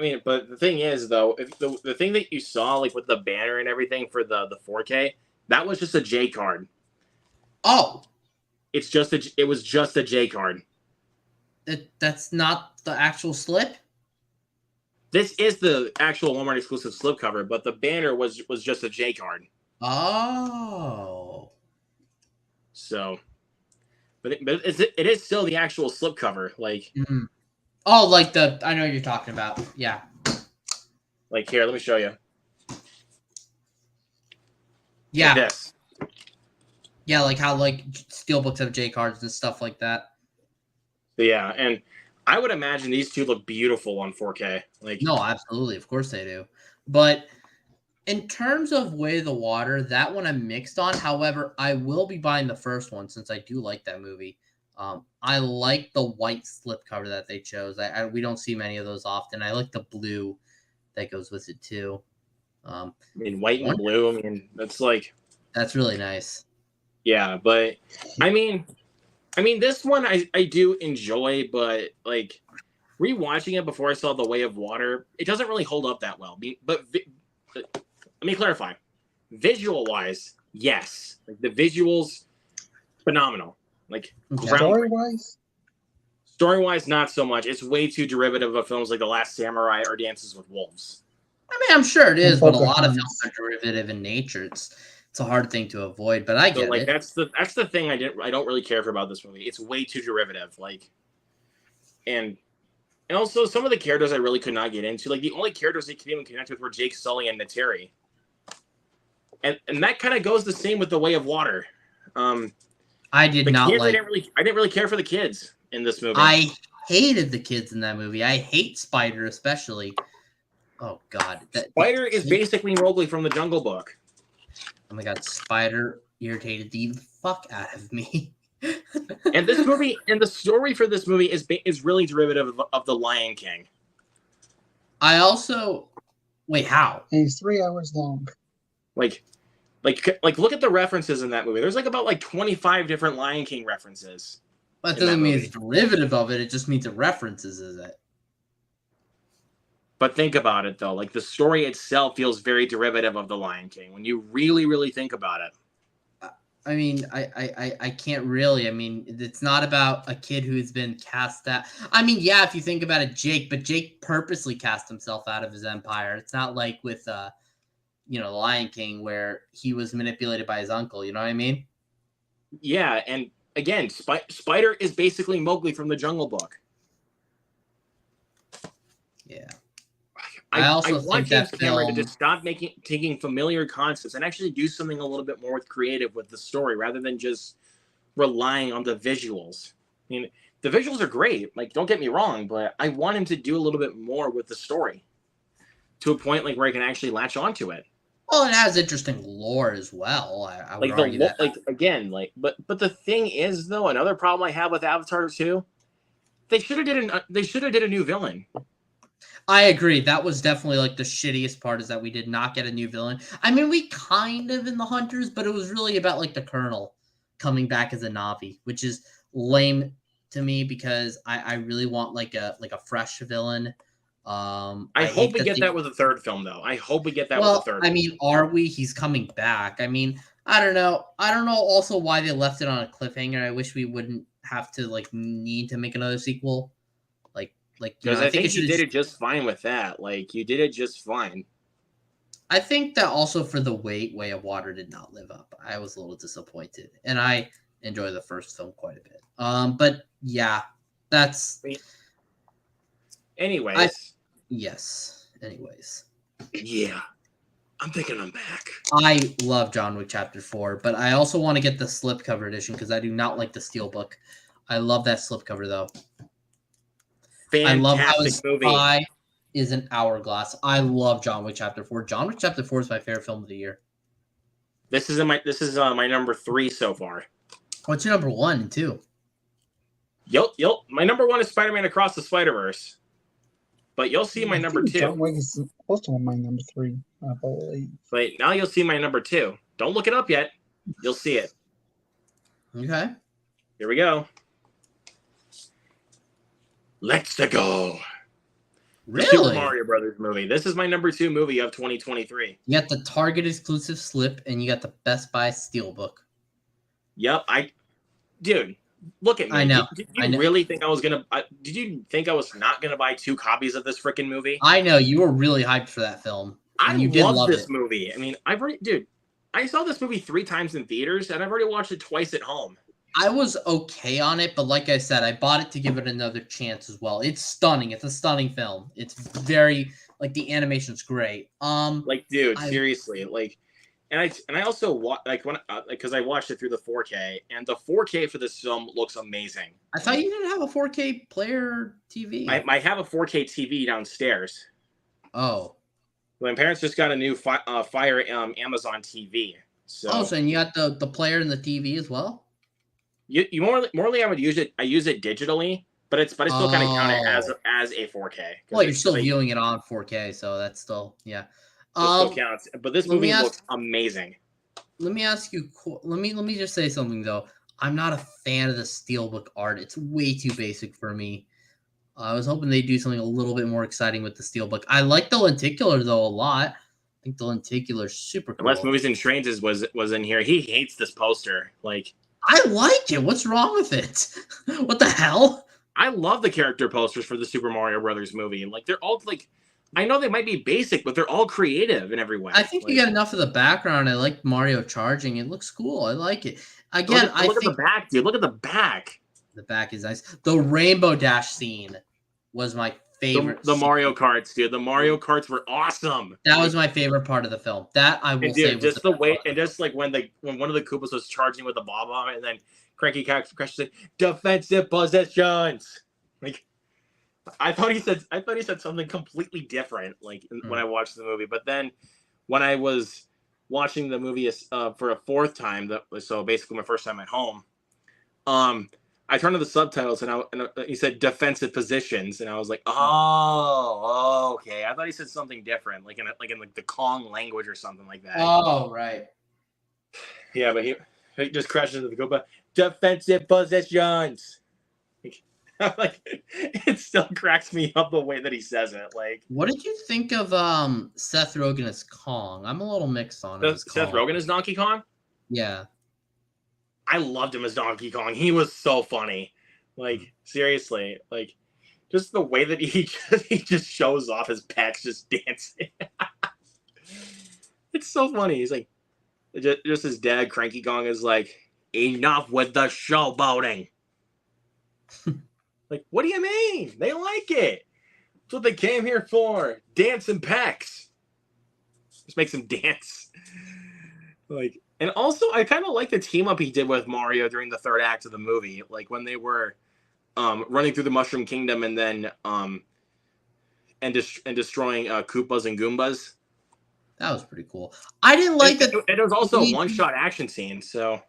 mean, but the thing is, though, if the thing that you saw, like with the banner and everything for the 4K, that was just a J card. Oh, It was just a J card. that's not the actual slip. This is the actual Walmart exclusive slipcover, but the banner was just a J card. Oh, So, but it is still the actual slipcover. Like, Mhm. Oh, like I know what you're talking about. Yeah. like here, let me show you. Yeah. Like this. Yeah, like how like steelbooks have J cards and stuff like that. But yeah, and I would imagine these two look beautiful on 4K. Like, No, absolutely, of course they do. But In terms of Way of the Water, that one I'm mixed on. However, I will be buying the first one since I do like that movie. I like the white slipcover that they chose. We don't see many of those often. I like the blue that goes with it too. I mean, white and blue. I mean, that's like That's really nice. yeah, but I mean, this one I do enjoy, but like rewatching it before I saw The Way of Water, it doesn't really hold up that well. But let me clarify. Visual wise, yes, like the visuals, phenomenal. Like story wise, not so much. It's way too derivative of films like The Last Samurai or Dances with Wolves. I mean, I'm sure it is, but a lot of films are derivative in nature. It's a hard thing to avoid, but I get like, it. That's the thing I don't really care for about this movie. It's way too derivative. Like, and also some of the characters I really could not get into. Like the only characters they could even connect with were Jake Sully and Nateri. And that kind of goes the same with The Way of Water. I didn't really care for the kids in this movie. I hated the kids in that movie. I hate Spider especially. Oh God, Spider is basically Mowgli from the Jungle Book. Oh my God, Spider irritated the fuck out of me. And this movie, and the story for this movie is really derivative of The Lion King. I also wait, how? And it's 3 hours long. Like, look at the references in that movie. There's like about like 25 different Lion King references. That doesn't mean it's derivative of it. It just means it references it. But think about it though. Like the story itself feels very derivative of The Lion King when you really, really think about it. I mean, I can't really. I mean, it's not about a kid who's been cast out. I mean, yeah, if you think about it, Jake purposely cast himself out of his empire. It's not like with The Lion King where he was manipulated by his uncle. You know what I mean? Yeah, and again, Spider is basically Mowgli from the Jungle Book. Yeah. I also want James Cameron to just stop taking familiar concepts and actually do something a little bit more creative with the story rather than just relying on the visuals. I mean, the visuals are great. Like, don't get me wrong, but I want him to do a little bit more with the story to a point like where I can actually latch onto it. Well, it has interesting lore as well. I would argue that. But the thing is, though, another problem I have with Avatar 2, they should have did a new villain. I agree. That was definitely like the shittiest part is that we did not get a new villain. I mean, we kind of in the Hunters, but it was really about like the Colonel coming back as a Na'vi, which is lame to me because I really want like a fresh villain. I hope we get that with the third film, though. I hope we get that with the third. I mean, are we? He's coming back. I mean, I don't know. I don't know also why they left it on a cliffhanger. I wish we wouldn't have to need to make another sequel. Because I think you did it just fine with that. Like, you did it just fine. I think that also for the Way of Water did not live up. I was a little disappointed. And I enjoy the first film quite a bit. But yeah, that's... Anyways. Yes. Anyways. Yeah. I'm thinking I'm back. I love John Wick Chapter 4, but I also want to get the slipcover edition because I do not like the Steelbook. I love that slipcover, though. Fantastic I love how his movie. eye is an hourglass. I love John Wick Chapter 4. John Wick Chapter 4 is my favorite film of the year. This is my number 3 so far. What's your number 1 and 2? Yep. My number 1 is Spider-Man Across the Spider-Verse. But you'll see my number 2. John Wick is also my number 3, I believe. But now you'll see my number 2. Don't look it up yet. You'll see it. Okay. Here we go. Let's go. Really? Super Mario Brothers movie. This is my number 2 movie of 2023. You got the Target exclusive slip, and you got the Best Buy Steelbook. Yep. Dude, look at me. I know. Did you really think I was gonna? Did you think I was not gonna buy 2 copies of this freaking movie? I know you were really hyped for that film. I love this movie. I mean, I saw this movie 3 times in theaters, and I've already watched it twice at home. I was okay on it, but like I said, I bought it to give it another chance as well. It's stunning. It's a stunning film. It's very the animation's great. Seriously, and I also because I watched it through the 4K, and the 4K for this film looks amazing. I thought you didn't have a 4K player TV. I have a 4K TV downstairs. Oh, My parents just got a new Fire Amazon TV. So, Oh, so and you got the player and the TV as well? you morely I would use it. I use it digitally, but I still kind of count it as a 4K. Well, you're still viewing it on 4K, so that's still yeah. It still counts. But this movie looks amazing. Let me ask you. Let me just say something though. I'm not a fan of the steelbook art. It's way too basic for me. I was hoping they'd do something a little bit more exciting with the steelbook. I like the lenticular though a lot. I think the lenticular is super cool. Unless Movies and Trains was in here. He hates this poster. Like, I like it. What's wrong with it? What the hell? I love the character posters for the Super Mario Brothers movie. Like, they're all like, I know they might be basic, but they're all creative in every way. I think you get enough of the background. I like Mario charging. It looks cool. I like it. Again, look at the back, dude. Look at the back. The back is nice. The Rainbow Dash scene was my favorite. The Mario Karts, dude. The Mario Karts were awesome. That was my favorite part of the film. That I will say. Just the way, and just like when one of the Koopas was charging with the bomb on it, and then Cranky Crash said, "Defensive possessions." Like, I thought he said something completely different. Like when I watched the movie, but then when I was watching the movie for a fourth time, so basically my first time at home, I turned to the subtitles and he said defensive positions, and I was like, oh, okay. I thought he said something different, like in the Kong language or something like that. Oh, right. Yeah, but he just crashed into the Koopa. Defensive positions. Like, it still cracks me up the way that he says it. Like, what did you think of Seth Rogen as Kong? I'm a little mixed on him. Seth Rogen as Donkey Kong? Yeah. I loved him as Donkey Kong. He was so funny. Like, seriously. Like, just the way that he just shows off his pecs just dancing. It's so funny. He's like, just his dad, Cranky Kong, is like, enough with the showboating. Like, what do you mean? They like it. That's what they came here for. Dancing pecs. Just makes him dance. Like, and also, I kind of like the team up he did with Mario during the third act of the movie. Like when they were running through the Mushroom Kingdom and then and destroying Koopas and Goombas. That was pretty cool. I didn't like that. It was also a one-shot action scene, so.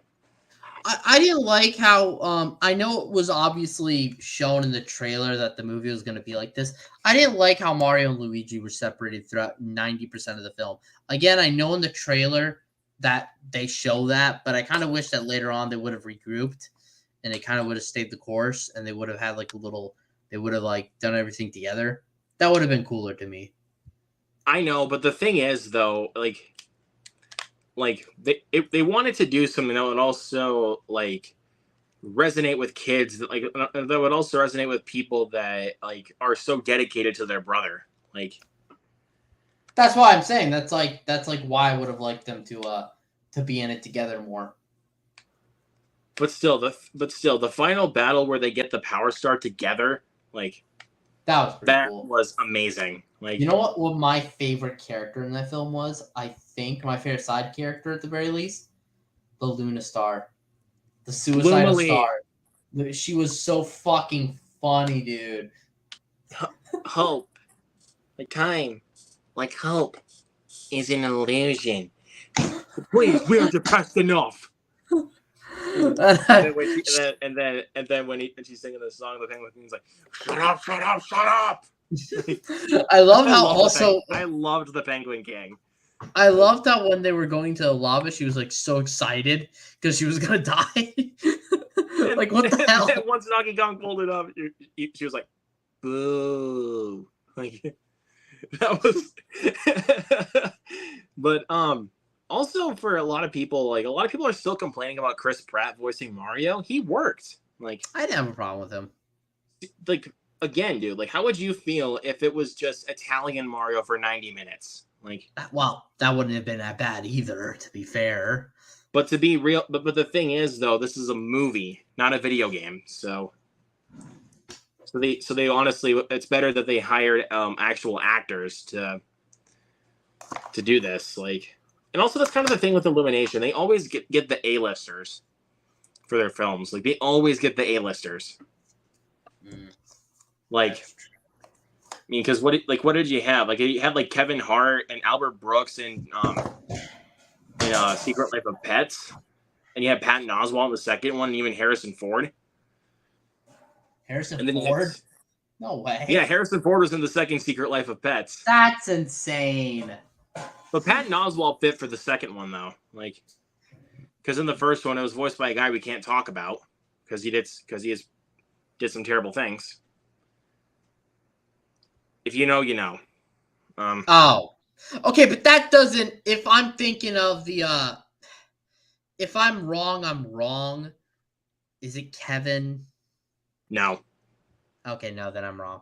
I didn't like how I know it was obviously shown in the trailer that the movie was going to be like this. I didn't like how Mario and Luigi were separated throughout 90% of the film. Again, I know in the trailer that they show that, but I kind of wish that later on they would have regrouped and they kind of would have stayed the course and they would have had like they would have like done everything together. That would have been cooler to me. I know, but the thing is though, like they wanted to do something that would also like resonate with kids, that would also resonate with people that like are so dedicated to their brother. Like, that's why I'm saying that's like why I would have liked them to be in it together more. But still, the final battle where they get the Power Star together, like that was pretty cool. Was amazing. Like, you know what my favorite character in that film was? I think my favorite side character at the very least, the Luna Star, the Suicidal Star. She was so fucking funny, dude. Hope, like time, like hope, is an illusion. Please, we are depressed enough. and then when she's singing the song, the Penguin's like, shut up, shut up, shut up. I love how also I loved the Penguin King. I loved how when they were going to the lava, she was like so excited because she was gonna die. Like, what the hell? Once Donkey Kong pulled it up, she was like, "Boo!" Like, that was. But also for a lot of people, like a lot of people are still complaining about Chris Pratt voicing Mario. He worked. Like, I didn't have a problem with him. Like, again, dude, like, how would you feel if it was just Italian Mario for 90 minutes? Like, well, that wouldn't have been that bad either, to be fair. But to be real, but the thing is, though, this is a movie, not a video game. So they honestly, it's better that they hired actual actors to do this. Like, and also that's kind of the thing with Illumination. They always get the A-listers for their films. Like, they always get the A-listers. Like, mean, because what did you have? Like you had like Kevin Hart and Albert Brooks in Secret Life of Pets, and you had Patton Oswalt in the second one, and even Harrison Ford. Harrison And then Ford? No way. Yeah, Harrison Ford was in the second Secret Life of Pets. That's insane. But Patton Oswalt fit for the second one though, like, because in the first one it was voiced by a guy we can't talk about because he did some terrible things. If you know, you know. Oh, okay, but that doesn't. If I'm thinking of the, if I'm wrong, I'm wrong. Is it Kevin? No. Okay, no, then I'm wrong.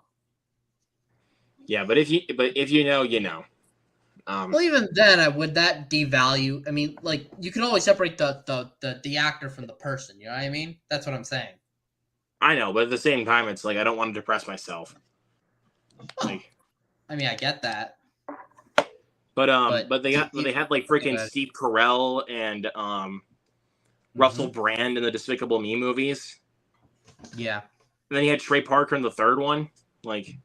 Yeah, but if you know, you know. Well, even then, would that devalue? I mean, like you can always separate the actor from the person. You know what I mean? That's what I'm saying. I know, but at the same time, it's like I don't want to depress myself. Like, I mean, I get that. But they had like freaking Okay. Steve Carell and Russell Brand in the Despicable Me movies. Yeah. And then you had Trey Parker in the third one. Like,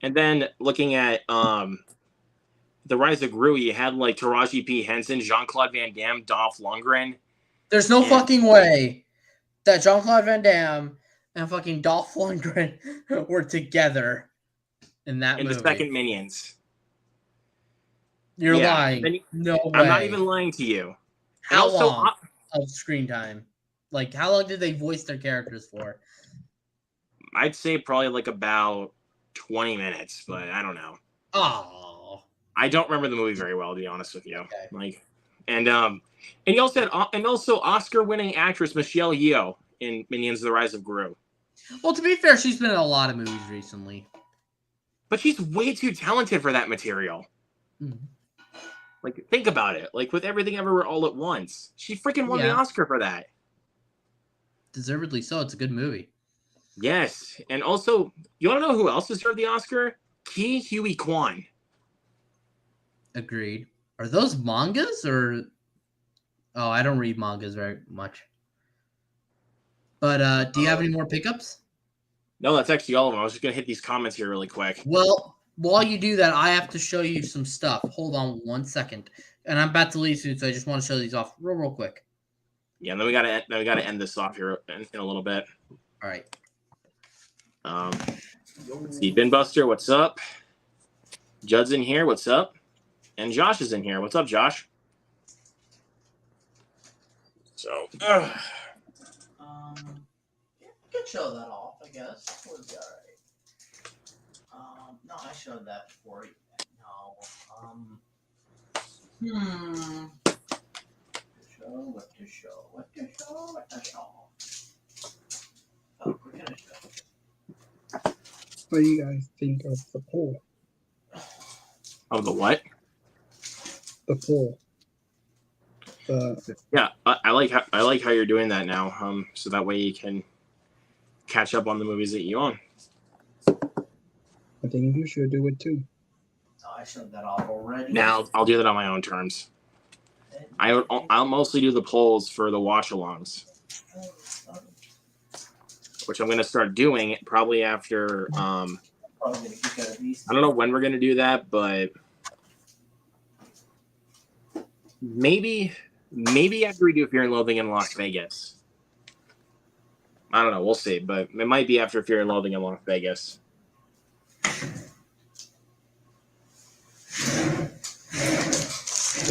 and then looking at The Rise of Gru, you had like Taraji P. Henson, Jean-Claude Van Damme, Dolph Lundgren. There's no And- fucking way that Jean-Claude Van Damme and fucking Dolph Lundgren were together in that in movie. the second Minions. You're Yeah. lying. Then No way. I'm not even lying to you. And How also, long of screen time? Like, how long did they voice their characters for? I'd say probably like about 20 minutes, but I don't know. Oh. I don't remember the movie very well, to be honest with you. Okay. Like, and you also had Oscar-winning actress Michelle Yeoh in Minions: The Rise of Gru. Well, to be fair, she's been in a lot of movies recently. But she's way too talented for that material. Mhm. Like, think about it. Like, with Everything Everywhere All at Once, she freaking won the Yeah. Oscar for that. Deservedly so. It's a good movie. Yes, and also, you want to know who else deserved the Oscar? Ki Huy Kwan. Agreed. Are those mangas or? Oh, I don't read mangas very much. But do you have any more pickups? No, that's actually all of them. I was just gonna hit these comments here really quick. Well, while you do that, I have to show you some stuff. Hold on 1 second. And I'm about to leave soon, so I just want to show these off real quick. Yeah, and then we gotta end this off here in a little bit. All right. Let's see, Binbuster, what's up? Judd's in here, what's up? And Josh is in here. What's up, Josh? So, Yeah, I could show that off, I guess. Would be all right. No, I showed that before. No. What to show? Oh, we're gonna show. What do you guys think of the poll? oh, the what? The poll. Yeah, I like how you're doing that now. So that way you can catch up on the movies that you own. I think you should do it too. Oh, I showed that off already. Now I'll do that on my own terms. I'll mostly do the polls for the watch-alongs, which I'm gonna start doing probably after. Probably gonna kick out of these. I don't know when we're gonna do that, but maybe after we do Fear and Loathing in Las Vegas. I don't know. We'll see, but it might be after Fear and Loathing in Las Vegas.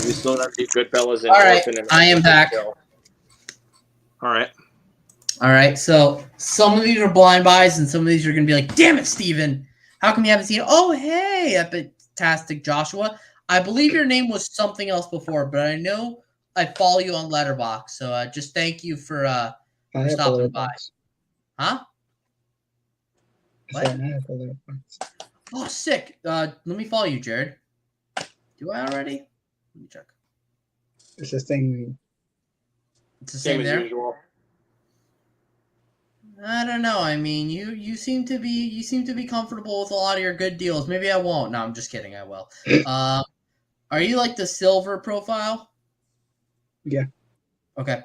We still have to do Goodfellas and All right, Orphan and I am back. All right. All right, so some of these are blind buys, and some of these are going to be like, damn it, Steven. How come you haven't seen it? Oh, hey, Epitastic Joshua. I believe your name was something else before, but I know I follow you on Letterboxd, so just thank you for I have a stopping by. Letterboxd. Huh? I said I have a Letterboxd. Oh, sick. Let me follow you, Jared. Do I already? Let me check. It's the same. It's the same as there. usual. I don't know. I mean, you seem to be comfortable with a lot of your good deals. Maybe I won't. No, I'm just kidding. I will. Are you like the silver profile? Yeah. Okay.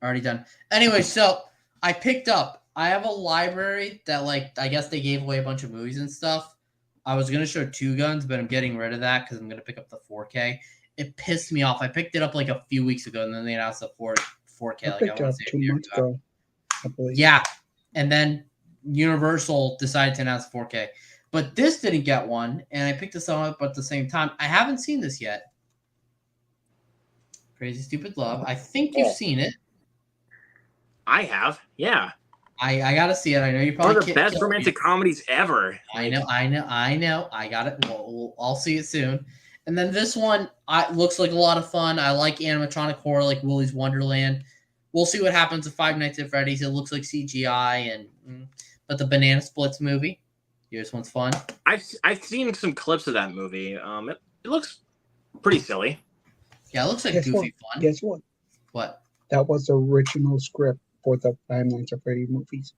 Already done. Anyway, so I picked up I have a library that, like, I guess they gave away a bunch of movies and stuff. I was gonna show Two Guns, but I'm getting rid of that because I'm gonna pick up the 4K. It pissed me off. I picked it up like a few weeks ago, and then they announced the 4K. I Like, picked I it want up to say 2 months ago, I believe. Yeah, and then Universal decided to announce 4K, but this didn't get one, and I picked this one up at the same time. I haven't seen this yet. Crazy Stupid Love. I think you've seen it. I have. Yeah. I gotta see it. I know you One probably of the can't best kill me. romantic comedies ever. I know. I got it. I'll see it soon. And then this one looks like a lot of fun. I like animatronic horror, like Willy's Wonderland. We'll see what happens with Five Nights at Freddy's. It looks like CGI, but the Banana Splits movie, this one's fun. I've seen some clips of that movie. It looks pretty silly. Yeah, it looks like Guess goofy fun. Guess what? What? That was the original script for the Five Nights at Freddy movies.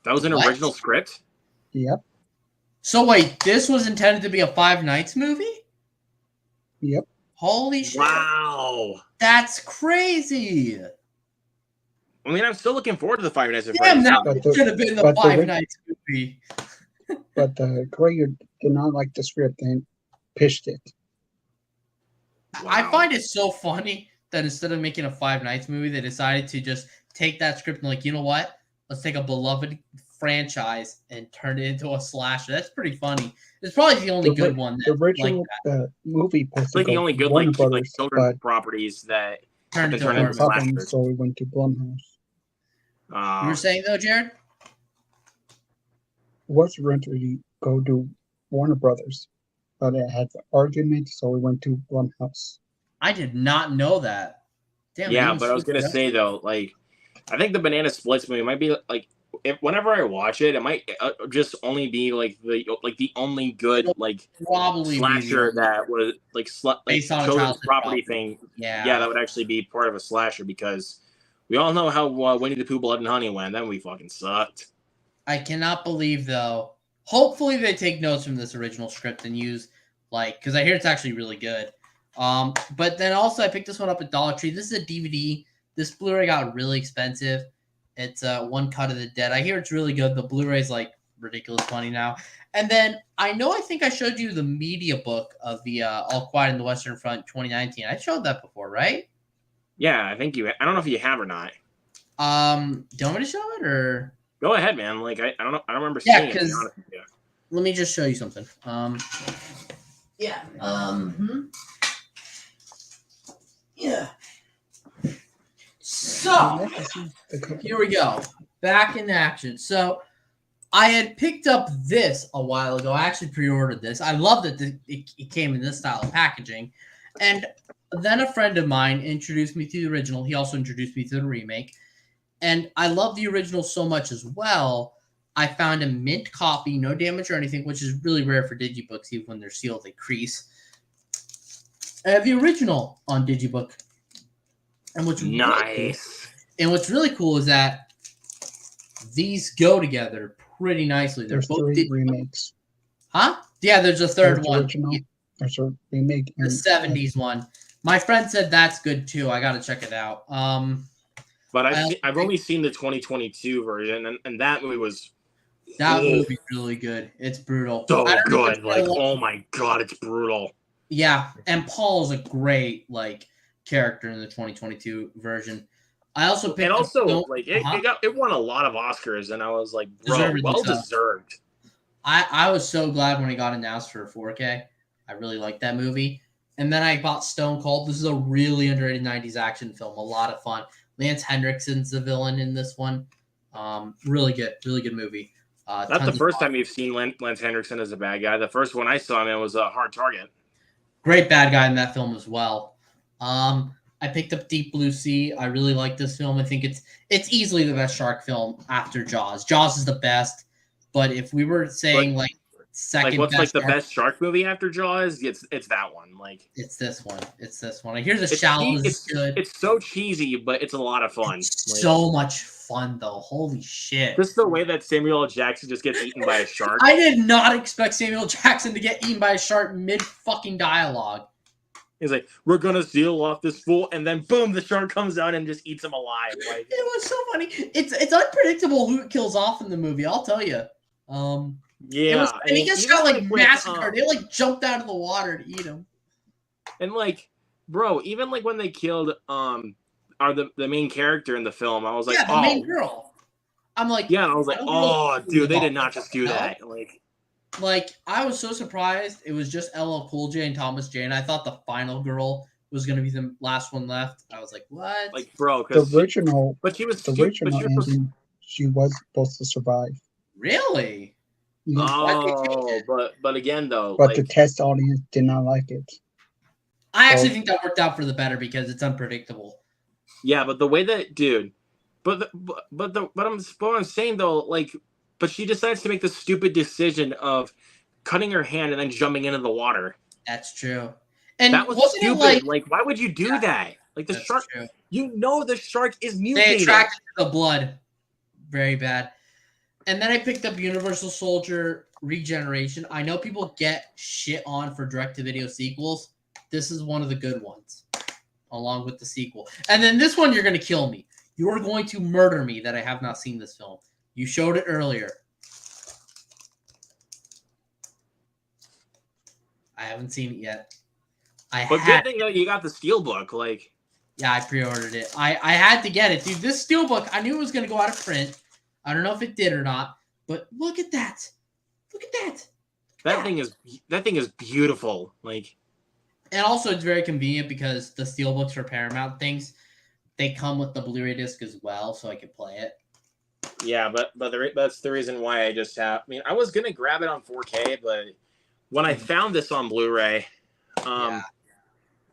That was an What? original script? Yep. So wait, this was intended to be a Five Nights movie? Yep. Holy shit! Wow. That's crazy. I mean, I'm still looking forward to the Five Nights at Damn, Freddy's. that But the- should have been the but the Five ri- Nights movie. But the creator did not like the script and pitched it. I Wow. find it so funny that instead of making a Five Nights movie, they decided to just take that script and, like, you know what? Let's take a beloved franchise and turn it into a slasher. That's pretty funny. It's probably the only The good ri- one The that original movie It's like the only good Warner like Brothers, children's but properties that turned they into turn a into horror movie. slashers. so we went to Blumhouse. You were saying though, Jared? Was originally go to Warner Brothers, but it had the argument, so we went to Blumhouse. I did not know that. Damn. yeah, they but I was gonna switched it up. say though, like, I think the Banana Splits movie might be like, if whenever I watch it, it might just only be like the only good like probably be slasher the- that was like Based on a children's childhood property property. thing. Yeah. Yeah, that would actually be part of a slasher because we all know how Winnie the Pooh Blood and Honey went. Then we fucking sucked. I cannot believe though. Hopefully they take notes from this original script and use because I hear it's actually really good. But then also I picked this one up at Dollar Tree. This is a DVD. This Blu-ray got really expensive. It's One Cut of the Dead. I hear it's really good. The Blu-ray's like ridiculous money now. And then I think I showed you the media book of the All Quiet on the Western Front 2019. I showed that before, right? Yeah, I think you. I don't know if you have or not. Do you want me to show it or? Go ahead, man. Like I don't know. I don't remember Yeah, seeing it. To be 'cause- honest with you. Let me just show you something. Yeah. Yeah. So here we go. Back in action. So I had picked up this a while ago. I actually pre-ordered this. I love that it came in this style of packaging. And then a friend of mine introduced me to the original. He also introduced me to the remake. And I love the original so much as well. I found a mint copy, no damage or anything, which is really rare for digibooks. Even when they're sealed, they crease. I have the original on digibook. And what's Nice. what's really cool is that these go together pretty nicely. They're There's both 3 remakes. Huh? Yeah, there's a third There's the one. original, there's a remake, The and 70s one. My friend said that's good too. I gotta check it out. But I I've only seen the 2022 version, and that movie was that Oof. movie's really good. It's brutal. so I don't know good. if Like, I oh my god, it's brutal. Yeah, and Paul's a great character in the 2022 version. I also picked And up also, Stone- like, Uh-huh. it won a lot of Oscars, and I was like, bro, Deservedly well so. deserved. I was so glad when it got announced for 4K. I really liked that movie. And then I bought Stone Cold. This is a really underrated 90s action film. A lot of fun. Lance Henriksen's the villain in this one. Really good movie. That's Tons the of first fun. time you've seen Lance Henriksen as a bad guy. The first one I saw him in was a Hard Target. Great bad guy in that film as well. I picked up Deep Blue Sea. I really like this film. I think it's easily the best shark film after Jaws. Jaws is the best, but if we were saying second Like, what's best, the shark, best shark movie after Jaws? It's that one. Like, it's this one. It's this one. I hear The it's Shallows che- is good. It's so cheesy, but it's a lot of fun. It's Like, so much fun though. Holy shit! just the way that Samuel L. Jackson just gets eaten by a shark. I did not expect Samuel Jackson to get eaten by a shark mid fucking dialogue. He's like, we're gonna seal off this fool, and then boom, the shark comes out and just eats him alive. Like, It was so funny. It's unpredictable who it kills off in the movie. I'll tell you. yeah, And he just even, got like with, massacred. They like jumped out of the water to eat him. and like, bro, even like when they killed the main character in the film, I was like, Yeah, the main girl. I'm like, yeah, and I was like, I don't know oh, dude, they about did not just do no. that. Like I was so surprised. It was just LL Cool J and Thomas J, and I thought the final girl was gonna be the last one left. I was like, what? Like, bro, The because original, but she was the cute, original but she was ending, she was supposed to survive. Really? Yeah. oh, but again though, But like, the test audience did not like it. I actually Oh. think that worked out for the better because it's unpredictable. yeah, but the way that, dude, but I'm saying though, like, but she decides to make the stupid decision of cutting her hand and then jumping into the water. That's true. And That was wasn't stupid. it Like, why would you do that? Like, the that's shark, true. you know, the shark is They mutated. attracted to the blood. Very bad. And then I picked up Universal Soldier Regeneration. I know people get shit on for direct-to-video sequels. This is one of the good ones, along with the sequel. And then this one, you're going to kill me. You're going to murder me that I have not seen this film. You showed it earlier. I haven't seen it yet. But good thing though, you got the steelbook. Like, Yeah, I pre-ordered it. I had to get it, dude. This steelbook, I knew it was going to go out of print. I don't know if it did or not, but look at that. Look at that. that thing is beautiful. Like, And also, it's very convenient because the steelbooks for Paramount things, they come with the Blu-ray disc as well, so I could play it. yeah, but that's the reason why I just have. I mean, I was gonna grab it on 4K, but when I found this on Blu-ray, Yeah.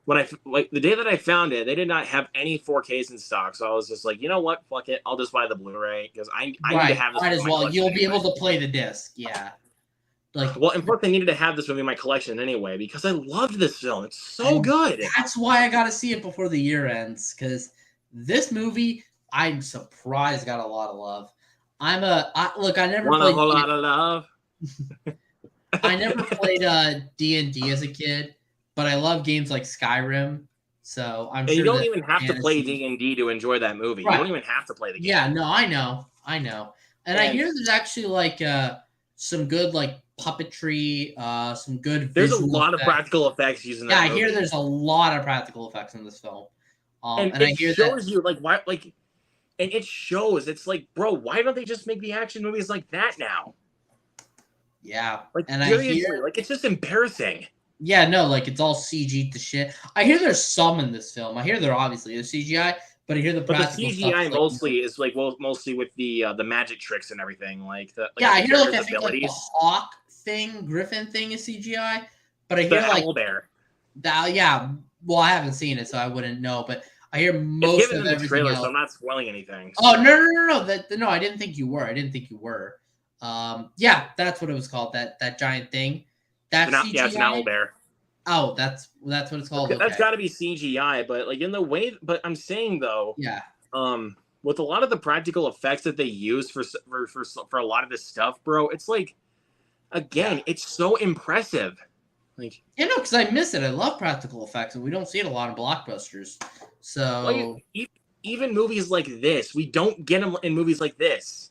when I like the day that I found it, they did not have any 4Ks in stock. So I was just like, you know what, fuck it, I'll just buy the Bluray because I need to have this. Might in as my well. collection You'll be anyway. able to play the disc. Yeah. Like, Well, and plus I needed to have this movie in my collection anyway because I loved this film. It's so And good. that's why I got to see it before the year ends, because this movie, I'm surprised, got a lot of love. I never Want a played. whole lot of love. I never played D&D as a kid, but I love games like Skyrim. So I'm And sure you don't that even have to play fantasy- D&D to enjoy that movie. Right. You don't even have to play the game. Yeah, no, I know. And I And- hear there's actually like some good like puppetry, some good. There's a visual lot of effects. practical effects using Yeah, that I movie. hear there's a lot of practical effects in this film. and I it hear shows that. you like why and it shows. It's like, bro, why don't they just make the action movies like that now? Yeah, Like, and I seriously, hear. like, it's just embarrassing. Yeah, no, like it's all CG to shit. I hear there's some in this film. I hear there obviously is CGI, but I hear the But the practical CGI stuff is, mostly is like, well, mostly with the magic tricks and everything, like the yeah, I the hear like I characters' think like the hawk thing, griffin thing is CGI, but I the hear like owlbear. that. Yeah, well, I haven't seen it, so I wouldn't know. But I hear It's most given of in the everything trailer, else. so I'm not spoiling anything. Oh no! I didn't think you were. Yeah, that's what it was called. That giant thing. That's CGI. Yeah, it's an owlbear. Oh, that's what it's called. That's Okay. got to be CGI, but like in the way. But I'm saying though, Yeah. with a lot of the practical effects that they use for a lot of this stuff, bro, it's like, again, it's so impressive. Like, Yeah, no, because I miss it. I love practical effects, and we don't see it a lot in blockbusters. So like, even movies like this, we don't get them in movies like this.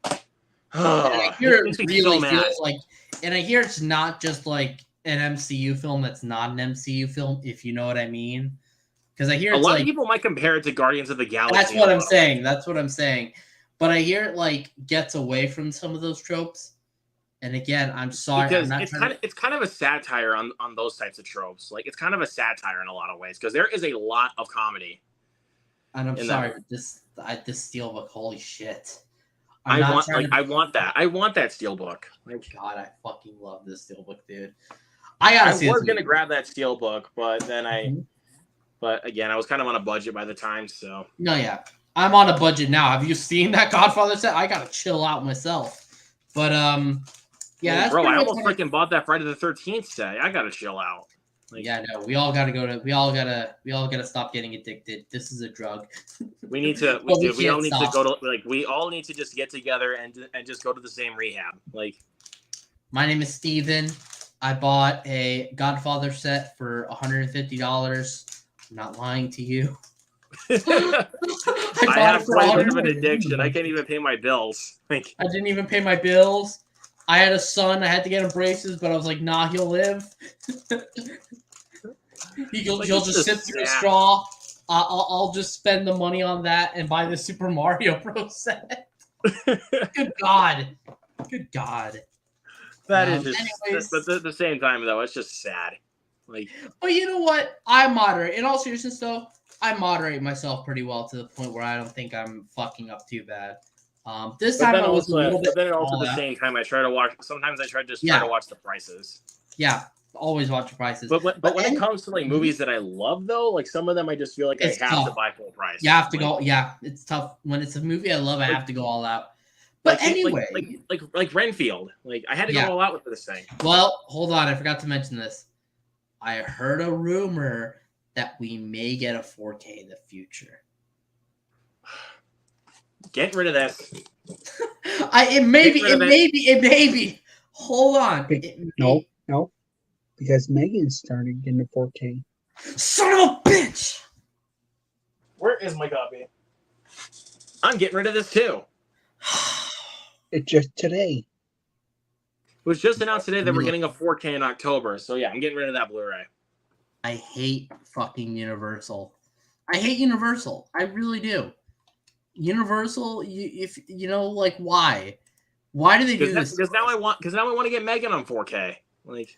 and I hear It it makes me really so mad. feels like, and I hear it's not just like an MCU film that's not an MCU film, if you know what I mean. Because I hear A it's lot like of people might compare it to Guardians of the Galaxy. that's what a I'm little. saying. That's what I'm saying. But I hear it like gets away from some of those tropes. And again, I'm sorry. Because I'm not trying it's kind of a satire on those types of tropes. Like, it's kind of a satire in a lot of ways because there is a lot of comedy. and I'm in sorry, that. but this steelbook, holy shit. I not want trying to- I want that steelbook. Like, God, I fucking love this steelbook, dude. I gotta I see was this gonna movie. grab that steelbook, but then Mhm. but again, I was kind of on a budget by the time, so No, yeah. I'm on a budget now. Have you seen that Godfather set? I gotta chill out myself. But yeah, that's bro, pretty I much almost what freaking bought that Friday the 13th set. I gotta chill out. Like, yeah, no, we all gotta stop getting addicted. This is a drug. we need to But we we all can't need stop. to go to we all need to just get together and just go to the same rehab. Like, My name is Steven. I bought a Godfather set for $150. I'm not lying to you. I bought have it for quite a bit of 100 an addiction. I can't even pay my bills. Like, I didn't even pay my bills. I had a son. I had to get him braces, but I was like, nah, he'll live. he'll Like, he'll it's just sit just through a sad. straw. I'll just spend the money on that and buy the Super Mario Bros. Set. Good God. Good God. that is just. Anyways. But at the same time, though, it's just sad. Like, But you know what? I moderate. In all seriousness, though, I moderate myself pretty well to the point where I don't think I'm fucking up too bad. This but time then I was a also, little bit. but then also all at the out. same time, I try to watch. Sometimes I try to just try Yeah. to watch the prices. Yeah, always watch your prices. But when it and- comes to like movies that I love, though, like some of them, I just feel like It's I have to tough. buy full price. You have to Like, go. Yeah, it's tough when it's a movie I love. I Like- have to go all out. But like, anyway, like Renfield. Like I had to Yeah. go all out with this thing. well, hold on. I forgot to mention this. I heard a rumor that we may get a 4K in the future. Get rid of this. It may be. Hold on. No, because Megan started getting a 4K. Son of a bitch! Where is my copy? I'm getting rid of this too. It's just today. It was just announced today that we're getting a 4K in October. So yeah, I'm getting rid of that Blu-ray. I hate fucking Universal. I hate Universal. I really do. Universal, if you know, like, why? Why do they do this? Because now I want to get Megan on 4K. Like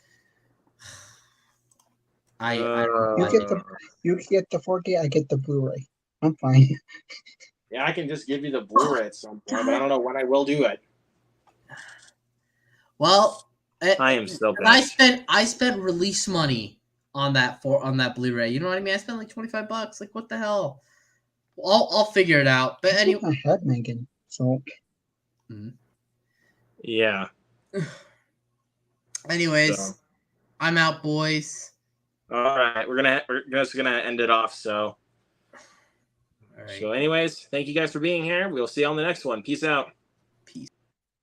You get the 4K, I get the Blu-ray. I'm fine. yeah, I can just give you the Blu-ray at some point, but I don't know when I will do it. Well, I am so and bad. I spent release money on that Blu-ray. You know what I mean? I spent like $25. Like, what the hell? I'll figure it out. But anyway, I had Megan, so Yeah. anyways, So. I'm out, boys. All right, we're just gonna end it off. So, All right. anyways, thank you guys for being here. We'll see you on the next one. Peace out. Peace.